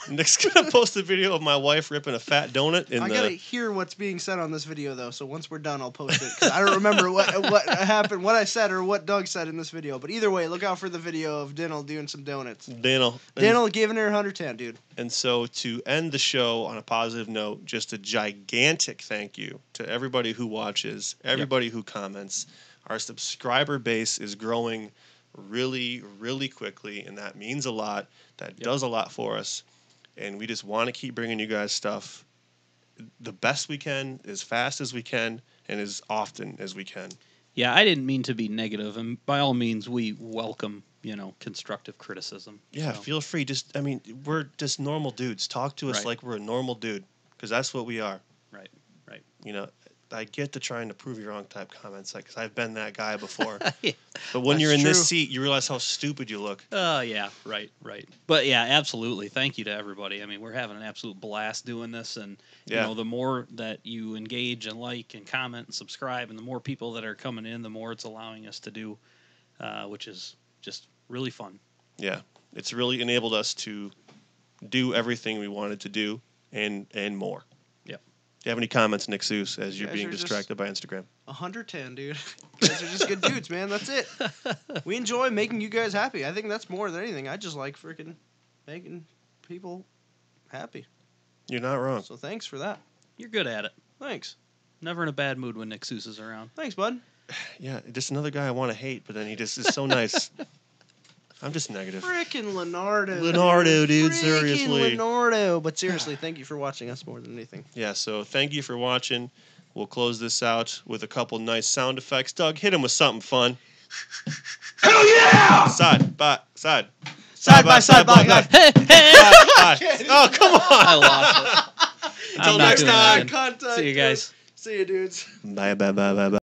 Nick's going to post a video of my wife ripping a fat donut in I the. gotta hear what's being said on this video though, so once we're done, I'll post it. 'Cause I don't remember what happened, what I said, or what Doug said in this video. But either way, look out for the video of Dinnell doing some donuts. Daniel. Dinnell giving her 110, dude. And so to end the show on a positive note, just a gigantic thank you to everybody who watches, everybody who comments. Our subscriber base is growing really, really quickly, and that means a lot. That does a lot for us. And we just want to keep bringing you guys stuff the best we can, as fast as we can, and as often as we can. Yeah, I didn't mean to be negative, and by all means, we welcome, constructive criticism. Yeah, So, feel free. We're just normal dudes. Talk to us Right. like we're a normal dude, because that's what we are. Right. I get to trying to prove you wrong type comments, because I've been that guy before. Yeah. But when That's you're in this true. seat, you realize how stupid you look. Yeah, right. But yeah, absolutely. Thank you to everybody. I mean, we're having an absolute blast doing this, and the more that you engage and like and comment and subscribe, and the more people that are coming in, the more it's allowing us to do, which is just really fun. Yeah, it's really enabled us to do everything we wanted to do and more. Do you have any comments, Nick Seuss, as you're guys being are just- distracted by Instagram? 110, dude. You guys are just good dudes, man. That's it. We enjoy making you guys happy. I think that's more than anything. I just like freaking making people happy. You're not wrong. So thanks for that. You're good at it. Thanks. Never in a bad mood when Nick Seuss is around. Thanks, bud. Yeah, just another guy I want to hate, but then he just is so nice. I'm just negative. Frickin' Leonardo. Leonardo, dude, Frickin' seriously. Leonardo. But seriously, thank you for watching us more than anything. Yeah, so thank you for watching. We'll close this out with a couple nice sound effects. Doug, hit him with something fun. Hell yeah! Side by side. Side by side, by side. Hey, Side. Oh, come on. I lost it. Until I'm not next doing that time. again. Contact See you guys. See you, dudes. Bye, bye, bye, bye, bye.